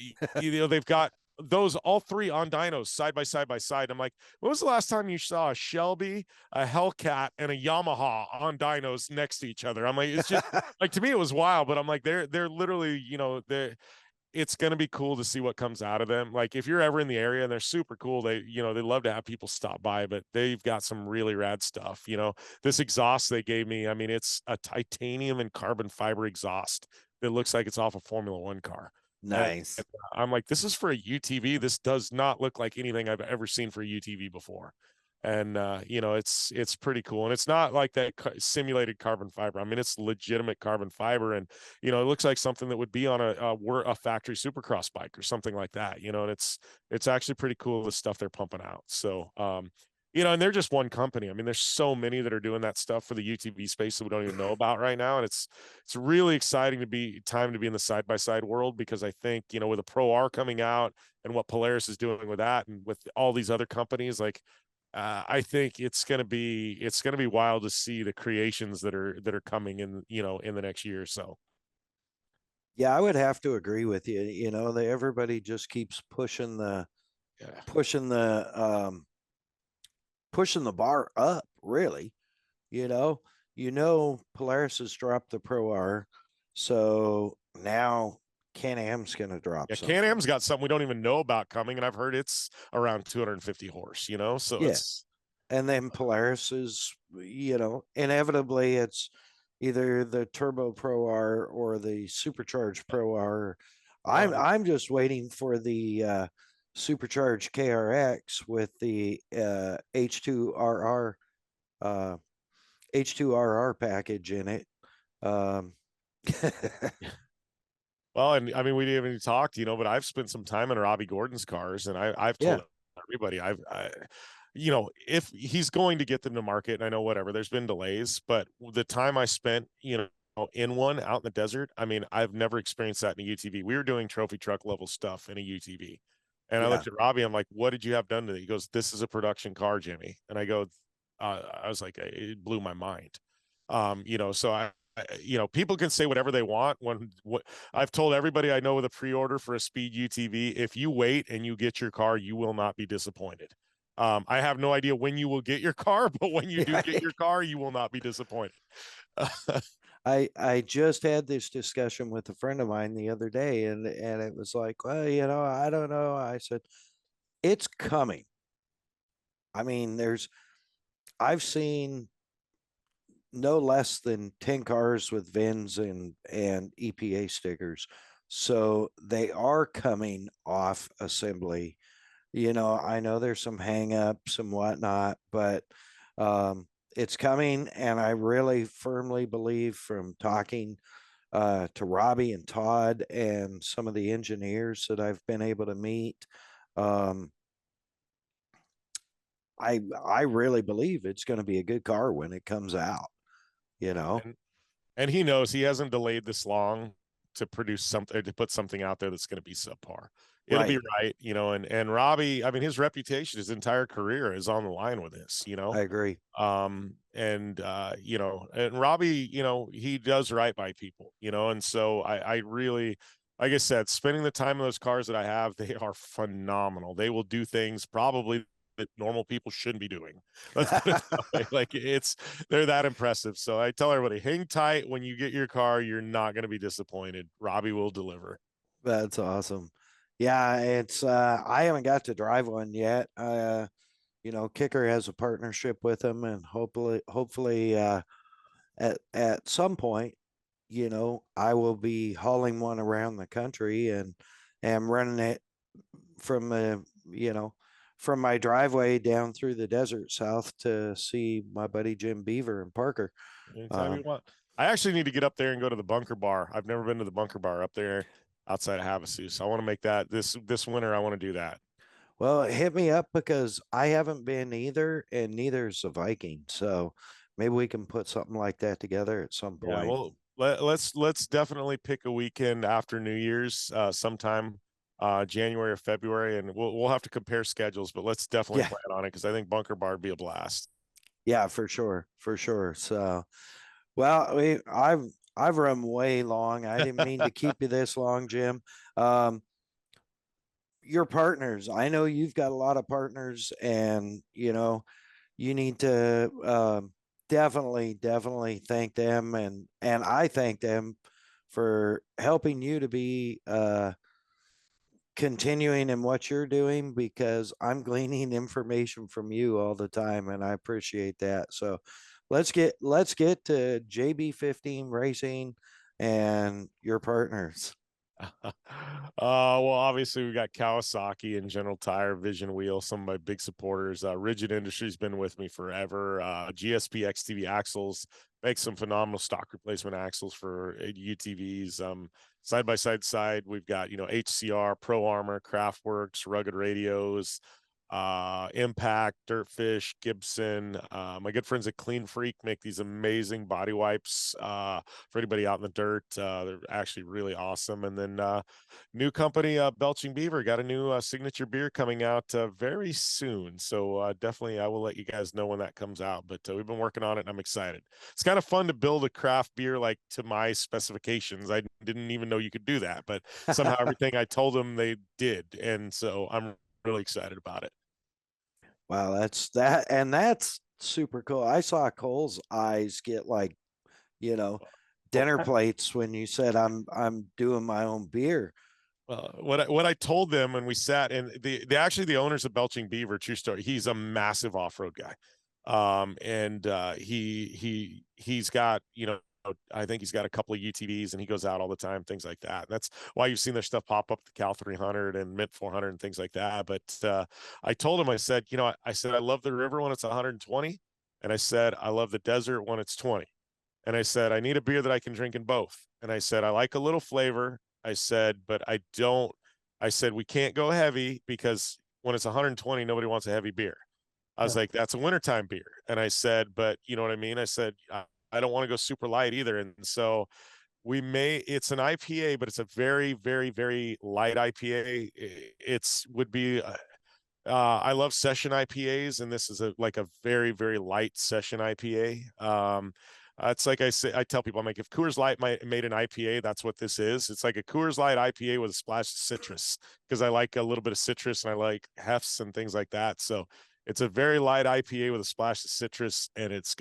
you know, they've got those all three on dynos side by side. I'm like, when was the last time you saw a Shelby, a Hellcat, and a Yamaha on dynos next to each other? I'm like, it's just like, to me it was wild, but I'm like, they're literally, you know, it's going to be cool to see what comes out of them. Like if you're ever in the area, and they're super cool, they love to have people stop by, but they've got some really rad stuff. This exhaust they gave me, I mean, it's a titanium and carbon fiber exhaust that looks like it's off a Formula One car. Nice. And I'm like, this is for a UTV. This does not look like anything I've ever seen for a UTV before. And it's pretty cool, and it's not like that simulated carbon fiber. I mean, it's legitimate carbon fiber, and it looks like something that would be on a factory supercross bike or something like that. And it's actually pretty cool, the stuff they're pumping out. So and they're just one company. I mean, there's so many that are doing that stuff for the UTV space that we don't even know about right now, and it's really exciting to be in the side by side world, because I think with the Pro R coming out and what Polaris is doing with that, and with all these other companies, like. I think it's gonna be wild to see the creations that are coming in in the next year or so. Yeah, I would have to agree with you. Everybody just keeps pushing the Yeah. pushing the bar up, really. Polaris has dropped the Pro R, so now Can-Am's going to drop. Yeah, something. Can-Am's got something we don't even know about coming, and I've heard it's around 250 horse. So Yeah. it's. And then Polaris is, inevitably it's either the Turbo Pro R or the Supercharged Pro R. I'm just waiting for the Supercharged KRX with the H2RR H2RR package in it. Well, and I mean, we didn't even talk, but I've spent some time in Robbie Gordon's cars, and I've told everybody, if he's going to get them to market, and I know whatever, there's been delays, but the time I spent, in one out in the desert, I mean, I've never experienced that in a UTV. We were doing trophy truck level stuff in a UTV. And I looked at Robbie, I'm like, what did you have done to it? He goes, this is a production car, Jimmy. And I go, I was like, it blew my mind. So people can say whatever they want. What I've told everybody I know with a pre-order for a speed UTV, if you wait and you get your car, you will not be disappointed. I have no idea when you will get your car, but when you do get your car, you will not be disappointed. I just had this discussion with a friend of mine the other day, and it was like, well, I don't know. I said, it's coming. I mean, I've seen no less than 10 cars with VINs and EPA stickers. So they are coming off assembly. I know there's some hangups and whatnot, but it's coming. And I really firmly believe, from talking to Robbie and Todd and some of the engineers that I've been able to meet, I really believe it's going to be a good car when it comes out. And he knows he hasn't delayed this long to produce something, to put something out there that's going to be subpar. It'll be right, and Robbie, I mean, his reputation, his entire career is on the line with this, I agree. And Robbie, he does right by people, and so I really, like I said, spending the time in those cars that I have, they are phenomenal. They will do things probably that normal people shouldn't be doing. Let's put it that way. Like, they're that impressive. So I tell everybody, hang tight. When you get your car, you're not going to be disappointed. Robbie will deliver. That's awesome. Yeah, it's I haven't got to drive one yet. Kicker has a partnership with them, and hopefully at some point, I will be hauling one around the country and running it from from my driveway down through the desert south to see my buddy Jim Beaver and Parker. Anytime you want. I actually need to get up there and go to the Bunker Bar. I've never been to the Bunker Bar up there outside of Havasu. So I want to make that this winter. I want to do that. Well, hit me up, because I haven't been either, and neither's a Viking. So maybe we can put something like that together at some point. Yeah, well, let's definitely pick a weekend after New Year's, sometime January or February, and we'll have to compare schedules, but let's definitely plan on it, because I think Bunker Bar would be a blast. Yeah, for sure. So, well, I've run way long. I didn't mean to keep you this long, Jim. Your partners, I know you've got a lot of partners, and you need to definitely thank them, and I thank them for helping you to be continuing in what you're doing, because I'm gleaning information from you all the time, and I appreciate that. So let's get to JB15 Racing and your partners. Well, obviously we got Kawasaki and General Tire, Vision Wheel, some of my big supporters. Rigid Industries been with me forever. GSP XTV axles, make some phenomenal stock replacement axles for UTVs. Side by side, we've got, you know, HCR, Pro Armor, Craftworks, Rugged Radios, Impact, Dirtfish, Gibson. My good friends at Clean Freak make these amazing body wipes for anybody out in the dirt. They're actually really awesome. And then new company, Belching Beaver, got a new signature beer coming out very soon. So definitely I will let you guys know when that comes out. But we've been working on it and I'm excited. It's kind of fun to build a craft beer like to my specifications. I didn't even know you could do that, but somehow everything I told them they did. And so I'm really excited about it. Wow, that's super cool. I saw Cole's eyes get like, you know, dinner plates when you said I'm doing my own beer. Well, what I told them when we sat in the owners of Belching Beaver, true story. He's a massive off-road guy. He's got, you know, I think he's got a couple of UTVs and he goes out all the time, things like that. That's why you've seen their stuff pop up, the Cal 300 and Mint 400 and things like that. But I told him, I said, you know, I said, I love the river when it's 120. And I said, I love the desert when it's 20. And I said, I need a beer that I can drink in both. And I said, I like a little flavor. I said, but I said, we can't go heavy because when it's 120, nobody wants a heavy beer. I was like, that's a wintertime beer. And I said, but you know what I mean? I said, I don't want to go super light either. And so it's an IPA, but it's a very, very, very light IPA. I love session IPAs, and this is like a very, very light session IPA. It's like I tell people, I'm like, if Coors Light made an IPA, that's what this is. It's like a Coors Light IPA with a splash of citrus, because I like a little bit of citrus and I like hefts and things like that. So it's a very light IPA with a splash of citrus, and it's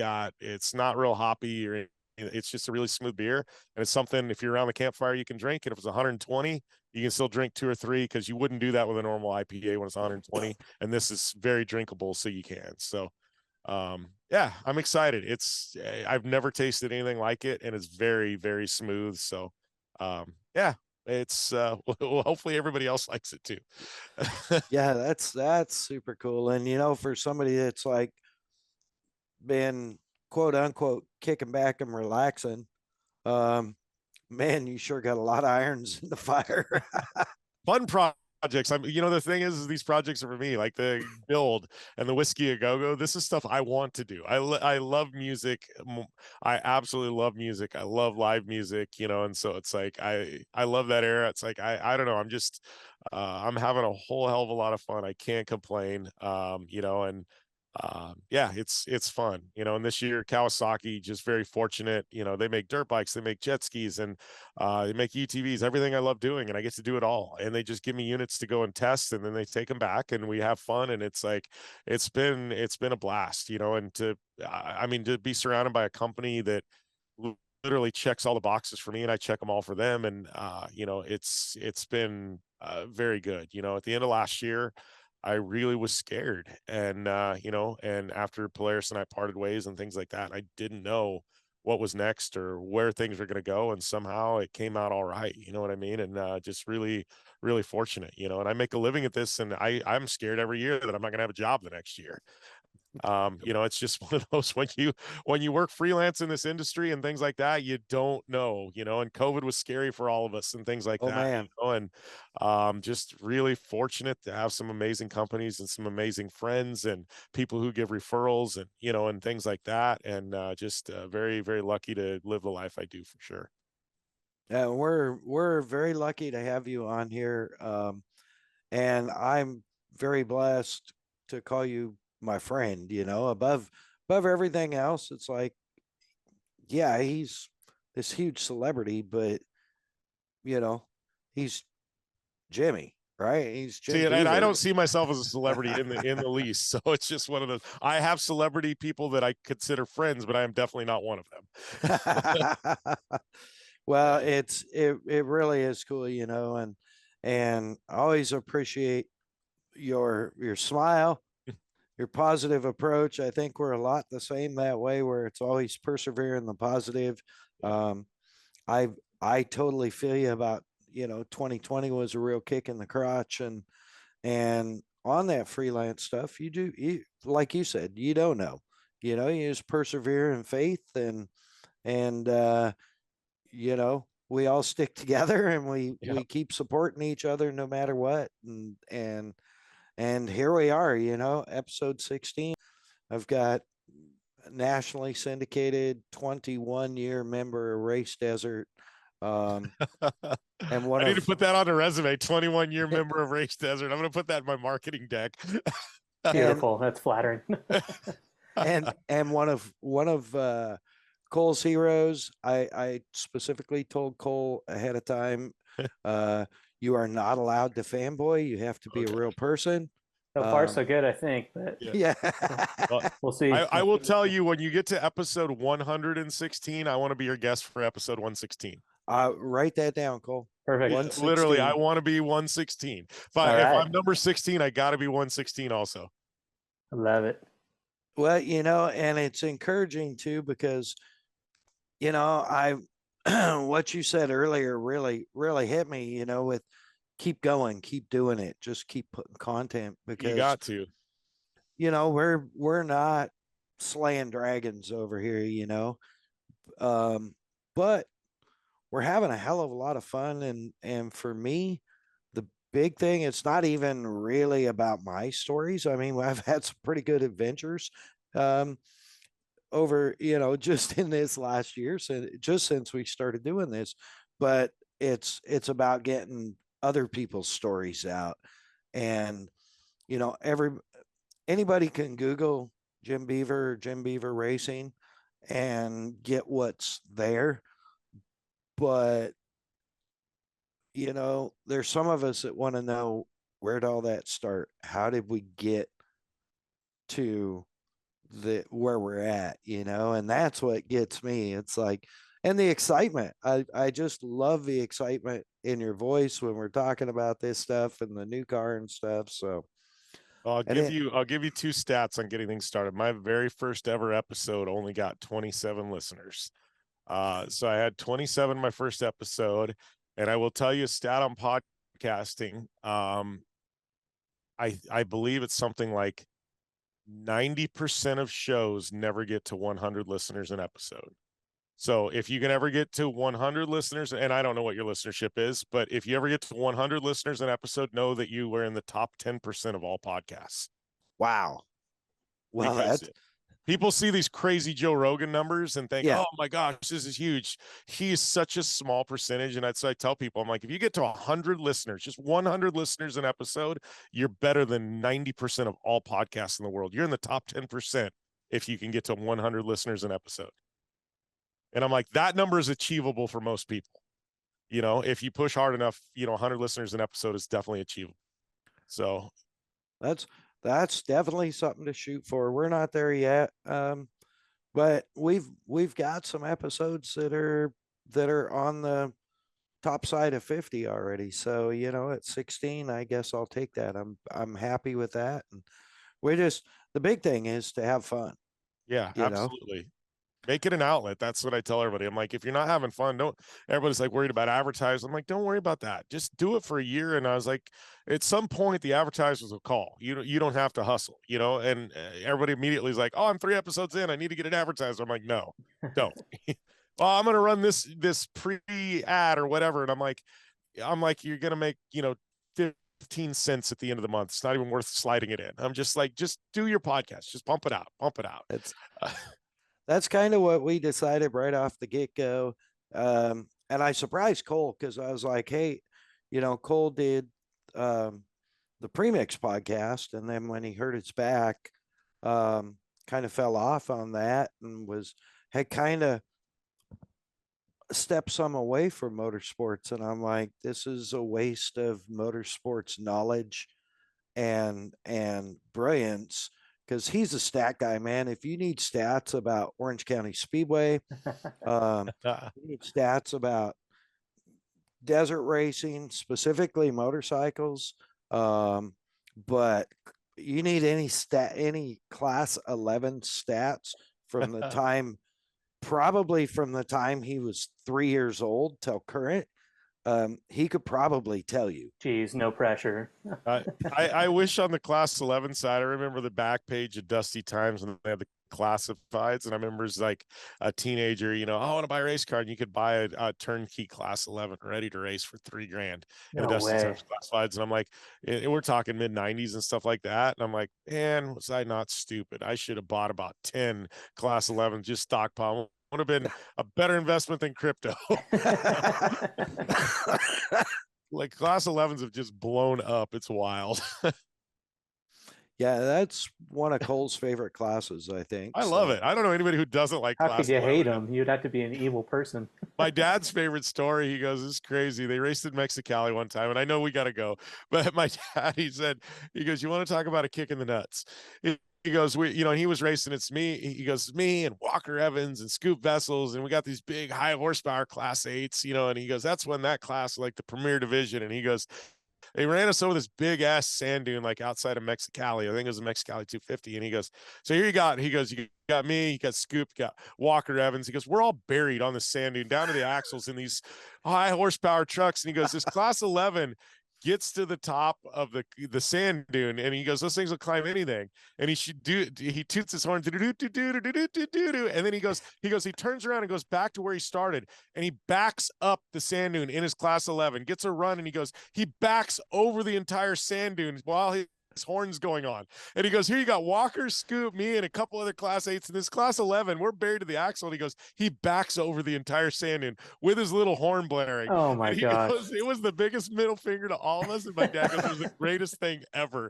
not real hoppy, or it's just a really smooth beer. And it's something, if you're around the campfire, you can drink. And if it's 120, you can still drink 2 or 3, because you wouldn't do that with a normal IPA when it's 120. And this is very drinkable, so you can. So yeah, I'm excited. I've never tasted anything like it, and it's very, very smooth. So yeah, it's well, hopefully everybody else likes it too. Yeah, that's super cool. And you know, for somebody that's like been quote unquote kicking back and relaxing, man, you sure got a lot of irons in the fire. Fun projects. You know, the thing is these projects are for me, like the build and the Whiskey a Go-Go. This is stuff I want to do. I love music. I absolutely love music. I love live music, you know, and so it's like I love that era. It's like I don't know, I'm just I'm having a whole hell of a lot of fun. I can't complain. You know, and yeah, it's fun, you know. And this year Kawasaki, just very fortunate, you know, they make dirt bikes, they make jet skis, and they make UTVs, everything I love doing, and I get to do it all. And they just give me units to go and test, and then they take them back and we have fun. And it's like it's been a blast, you know. And I mean, to be surrounded by a company that literally checks all the boxes for me and I check them all for them. And you know, it's been very good. You know, at the end of last year I really was scared. And, you know, and after Polaris and I parted ways and things like that, I didn't know what was next or where things were going to go. And somehow it came out all right. You know what I mean? And just really, really fortunate, you know. And I make a living at this, and I'm scared every year that I'm not going to have a job the next year. You know, it's just one of those, when you work freelance in this industry and things like that, you don't know, you know. And COVID was scary for all of us and things like that. Man. You know? And just really fortunate to have some amazing companies and some amazing friends and people who give referrals, and you know, and things like that. And just very, very lucky to live the life I do, for sure. Yeah, we're very lucky to have you on here. And I'm very blessed to call you my friend, you know. Above everything else, it's like, yeah, he's this huge celebrity, but you know, he's Jimmy, right? He's Jim See, and Beaver. I don't see myself as a celebrity in the least. So it's just one of those. I have celebrity people that I consider friends, but I am definitely not one of them. Well, it really is cool, you know. and I always appreciate your smile, your positive approach. I think we're a lot the same that way, where it's always persevere in the positive. Um, I totally feel you about, 2020 was a real kick in the crotch, and on that freelance stuff, like you said, you don't know, you just persevere in faith, and we all stick together, and we keep supporting each other no matter what. And here we are, episode 16. I've got nationally syndicated 21-year member of Race Desert. And one I need to of put that on the resume. 21-year member of Race Desert. I'm going to put that in my marketing deck. Beautiful. That's flattering. and one of Cole's heroes. I specifically told Cole ahead of time, you are not allowed to fanboy. You have to be a real person. So far, so good, I think. But Yeah. Well, we'll see. I will tell you, when you get to episode 116, I want to be your guest for episode 116. Write that down, Cole. Perfect. 116. Literally, I want to be 116. But if I'm number 16, I got to be 116 also. I love it. Well, and it's encouraging too, because, I what you said earlier really, really hit me, with keep going, keep doing it, just keep putting content, because You got to. We're not slaying dragons over here, but we're having a hell of a lot of fun. And for me, the big thing, it's not even really about my stories. I mean, I've had some pretty good adventures over, just in this last year, since we started doing this. But it's about getting other people's stories out. And anybody can Google Jim Beaver Racing and get what's there. But, there's some of us that want to know, where did all that start? How did we get to where we're at, and that's what gets me. It's like, and the excitement. I just love the excitement in your voice when we're talking about this stuff and the new car and stuff. So I'll give you two stats on getting things started. My very first ever episode only got 27 listeners. So I had 27 my first episode, and I will tell you a stat on podcasting. I believe it's something like 90% of shows never get to 100 listeners an episode. So if you can ever get to 100 listeners, and I don't know what your listenership is, but if you ever get to 100 listeners an episode, know that you were in the top 10% of all podcasts. Wow. Well, because people see these crazy Joe Rogan numbers and think, Yeah. oh my gosh, this is huge. He's such a small percentage. And so I tell people, I'm like, if you get to 100 listeners, just 100 listeners an episode, you're better than 90% of all podcasts in the world. You're in the top 10% if you can get to 100 listeners an episode. And I'm like, that number is achievable for most people. If you push hard enough, 100 listeners an episode is definitely achievable. So that's definitely something to shoot for. We're not there yet. But we've got some episodes that are on the top side of 50 already. So, at 16, I guess I'll take that. I'm happy with that. And the big thing is to have fun. Yeah, absolutely. Make it an outlet. That's what I tell everybody. I'm like, if you're not having fun, everybody's like worried about advertising. I'm like, don't worry about that. Just do it for a year. And I was like, at some point the advertisers will call. You don't have to hustle, and everybody immediately is like, oh, I'm 3 episodes in, I need to get an advertiser. I'm like, no, don't. Well, I'm going to run this pre-ad or whatever. And I'm like, you're going to make, 15 cents at the end of the month. It's not even worth sliding it in. I'm just like, just do your podcast. Just pump it out. That's kind of what we decided right off the get-go. And I surprised Cole, because I was like, hey, Cole did the Premix podcast, and then when he heard it's back, kind of fell off on that and had kind of stepped some away from motorsports. And I'm like, this is a waste of motorsports knowledge and brilliance, because he's a stat guy, man. If you need stats about Orange County Speedway, you need stats about desert racing, specifically motorcycles. But you need any class 11 stats from the time, probably from the time he was 3 years old till current. He could probably tell you. Geez, no pressure. I wish on the class 11 side, I remember the back page of Dusty Times when they had the classifieds, and I remember as like a teenager, I want to buy a race car, and you could buy a turnkey class 11 ready to race for $3,000 in No Dusty way. Times classifieds. And I'm like, we're talking mid-90s and stuff like that. And I'm like, man, was I not stupid? I should have bought about 10 class 11, just stockpile. Would have been a better investment than crypto. Like class 11s have just blown up. It's wild. Yeah, that's one of Cole's favorite classes, I think. I love it. I don't know anybody who doesn't like How class could you 11. hate him? You'd have to be an evil person. My dad's favorite story, he goes, "This is crazy. They raced in Mexicali one time, and I know we got to go." But my dad, he goes, "You want to talk about a kick in the nuts?" He goes, he was racing. It's me. He goes, me and Walker Evans and Scoop Vessels. And we got these big high horsepower class 8s, and he goes, that's when that class, like the premier division. And he goes, they ran us over this big ass sand dune, like outside of Mexicali. I think it was a Mexicali 250. And he goes, so here you got, he goes, you got me, you got Scoop, you got Walker Evans. He goes, we're all buried on the sand dune down to the axles in these high horsepower trucks. And he goes, this class 11 gets to the top of the sand dune, and he goes, those things will climb anything. And he toots his horn, and then he turns around and goes back to where he started, and he backs up the sand dune in his class 11, gets a run, and he backs over the entire sand dune while his horns going on. And he goes, here you got Walker, Scoop, me, and a couple other class 8s in this class 11. We're buried to the axle. And he goes, he backs over the entire sand dune with his little horn blaring. Oh my God. It was the biggest middle finger to all of us. And my dad goes, it was the greatest thing ever.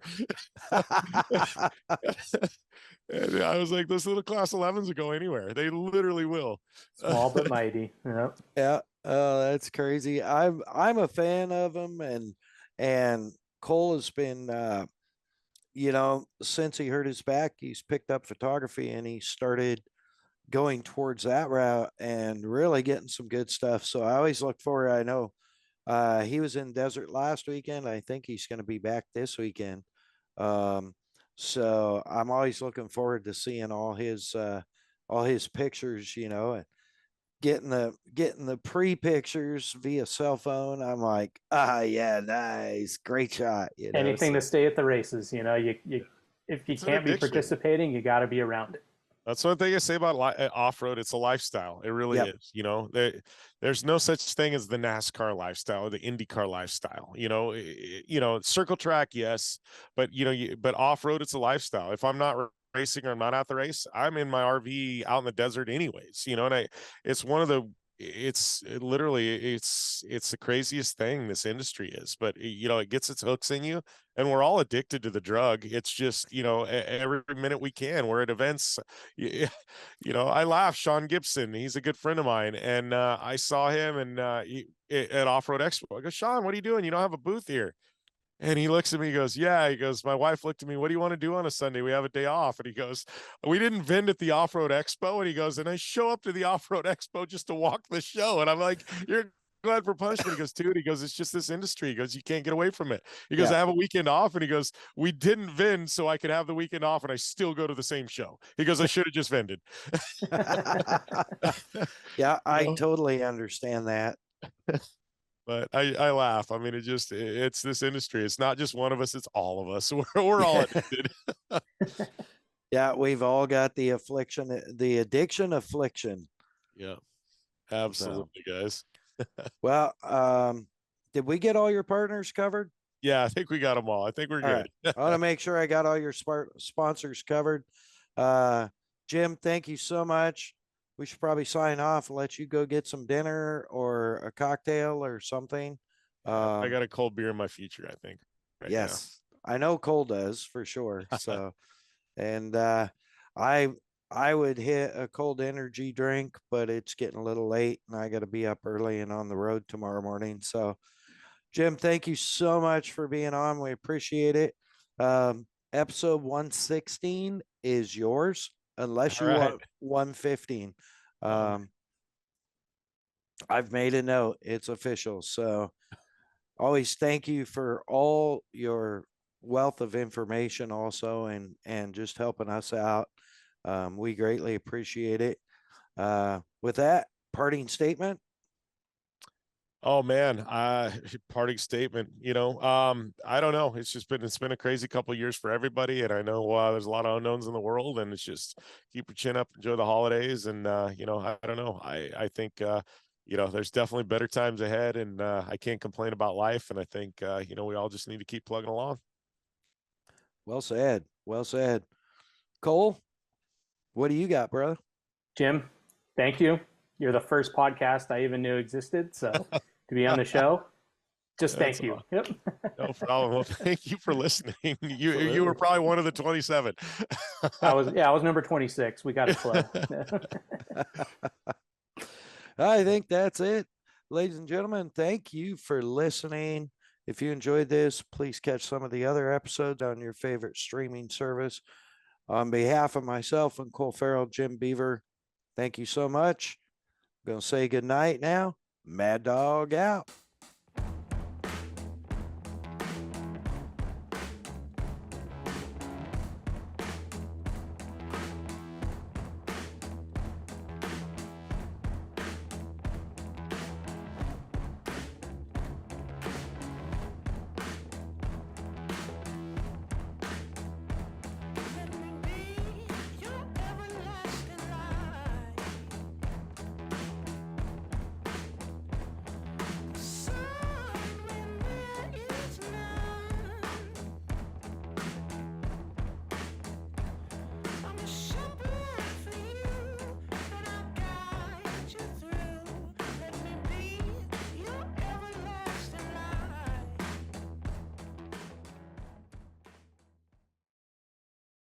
And I was like, those little class 11s will go anywhere. They literally will. Small but mighty. Yep. Yeah. That's crazy. I'm a fan of them, and Cole has been, since he hurt his back, he's picked up photography, and he started going towards that route and really getting some good stuff. So I always look forward. I know he was in desert last weekend. I think he's going to be back this weekend. So I'm always looking forward to seeing all his pictures, and getting the pre-pictures via cell phone. I'm like, yeah, nice, great shot. Anything to stay at the races. You if you can't be participating, you got to be around it. That's one thing I say about off-road. It's a lifestyle. It really is. There's no such thing as the NASCAR lifestyle or the IndyCar lifestyle. Circle track, yes, but but off-road, it's a lifestyle. If I'm not racing or I'm not at the race, I'm in my RV out in the desert anyways. And it's the craziest thing this industry is, but it gets its hooks in you, and we're all addicted to the drug. It's just, every minute we can, we're at events. I laugh. Sean Gibson, he's a good friend of mine, and I saw him and at Off-Road Expo. I go, Sean, what are you doing? You don't have a booth here. And he looks at me, he goes, yeah, he goes, my wife looked at me, what do you want to do on a Sunday? We have a day off. And he goes, we didn't vend at the Off-Road Expo. And he goes, and I show up to the Off-Road Expo just to walk the show. And I'm like, you're glad for punishment. He goes, dude, he goes, it's just this industry. He goes, you can't get away from it. He goes, I have a weekend off. And he goes, we didn't vend so I could have the weekend off, and I still go to the same show. He goes, I should have just vended. Yeah, I totally understand that. But I laugh. I mean, it's this industry. It's not just one of us. It's all of us. We're all addicted. Yeah, we've all got the addiction affliction. Yeah, absolutely, guys. Well, did we get all your partners covered? Yeah, I think we got them all. I think we're good. Right. I want to make sure I got all your sponsors covered. Jim, thank you so much. We should probably sign off and let you go get some dinner or a cocktail or something. I got a cold beer in my future, I think. Yes, now. I know Cole does for sure. So, and I would hit a cold energy drink, but it's getting a little late and I got to be up early and on the road tomorrow morning. So, Jim, thank you so much for being on. We appreciate it. Episode 116 is yours. Unless you want 115. I've made a note. It's official. So always thank you for all your wealth of information also, and just helping us out. We greatly appreciate it. With that, parting statement. Oh man, parting statement. I don't know. It's been a crazy couple of years for everybody, and I know there's a lot of unknowns in the world, and it's just keep your chin up, enjoy the holidays, and I don't know. I think there's definitely better times ahead, and I can't complain about life, and I think we all just need to keep plugging along. Well said. Well said. Cole, what do you got, brother? Jim, thank you. You're the first podcast I even knew existed. So to be on the show, just thank you. Yep. No problem. Well, thank you for listening. You were probably one of the 27. I was number 26. We got a club. I think that's it. Ladies and gentlemen, thank you for listening. If you enjoyed this, please catch some of the other episodes on your favorite streaming service. On behalf of myself and Cole Farrell, Jim Beaver, thank you so much. I'm going to say good night now. Mad Dog out.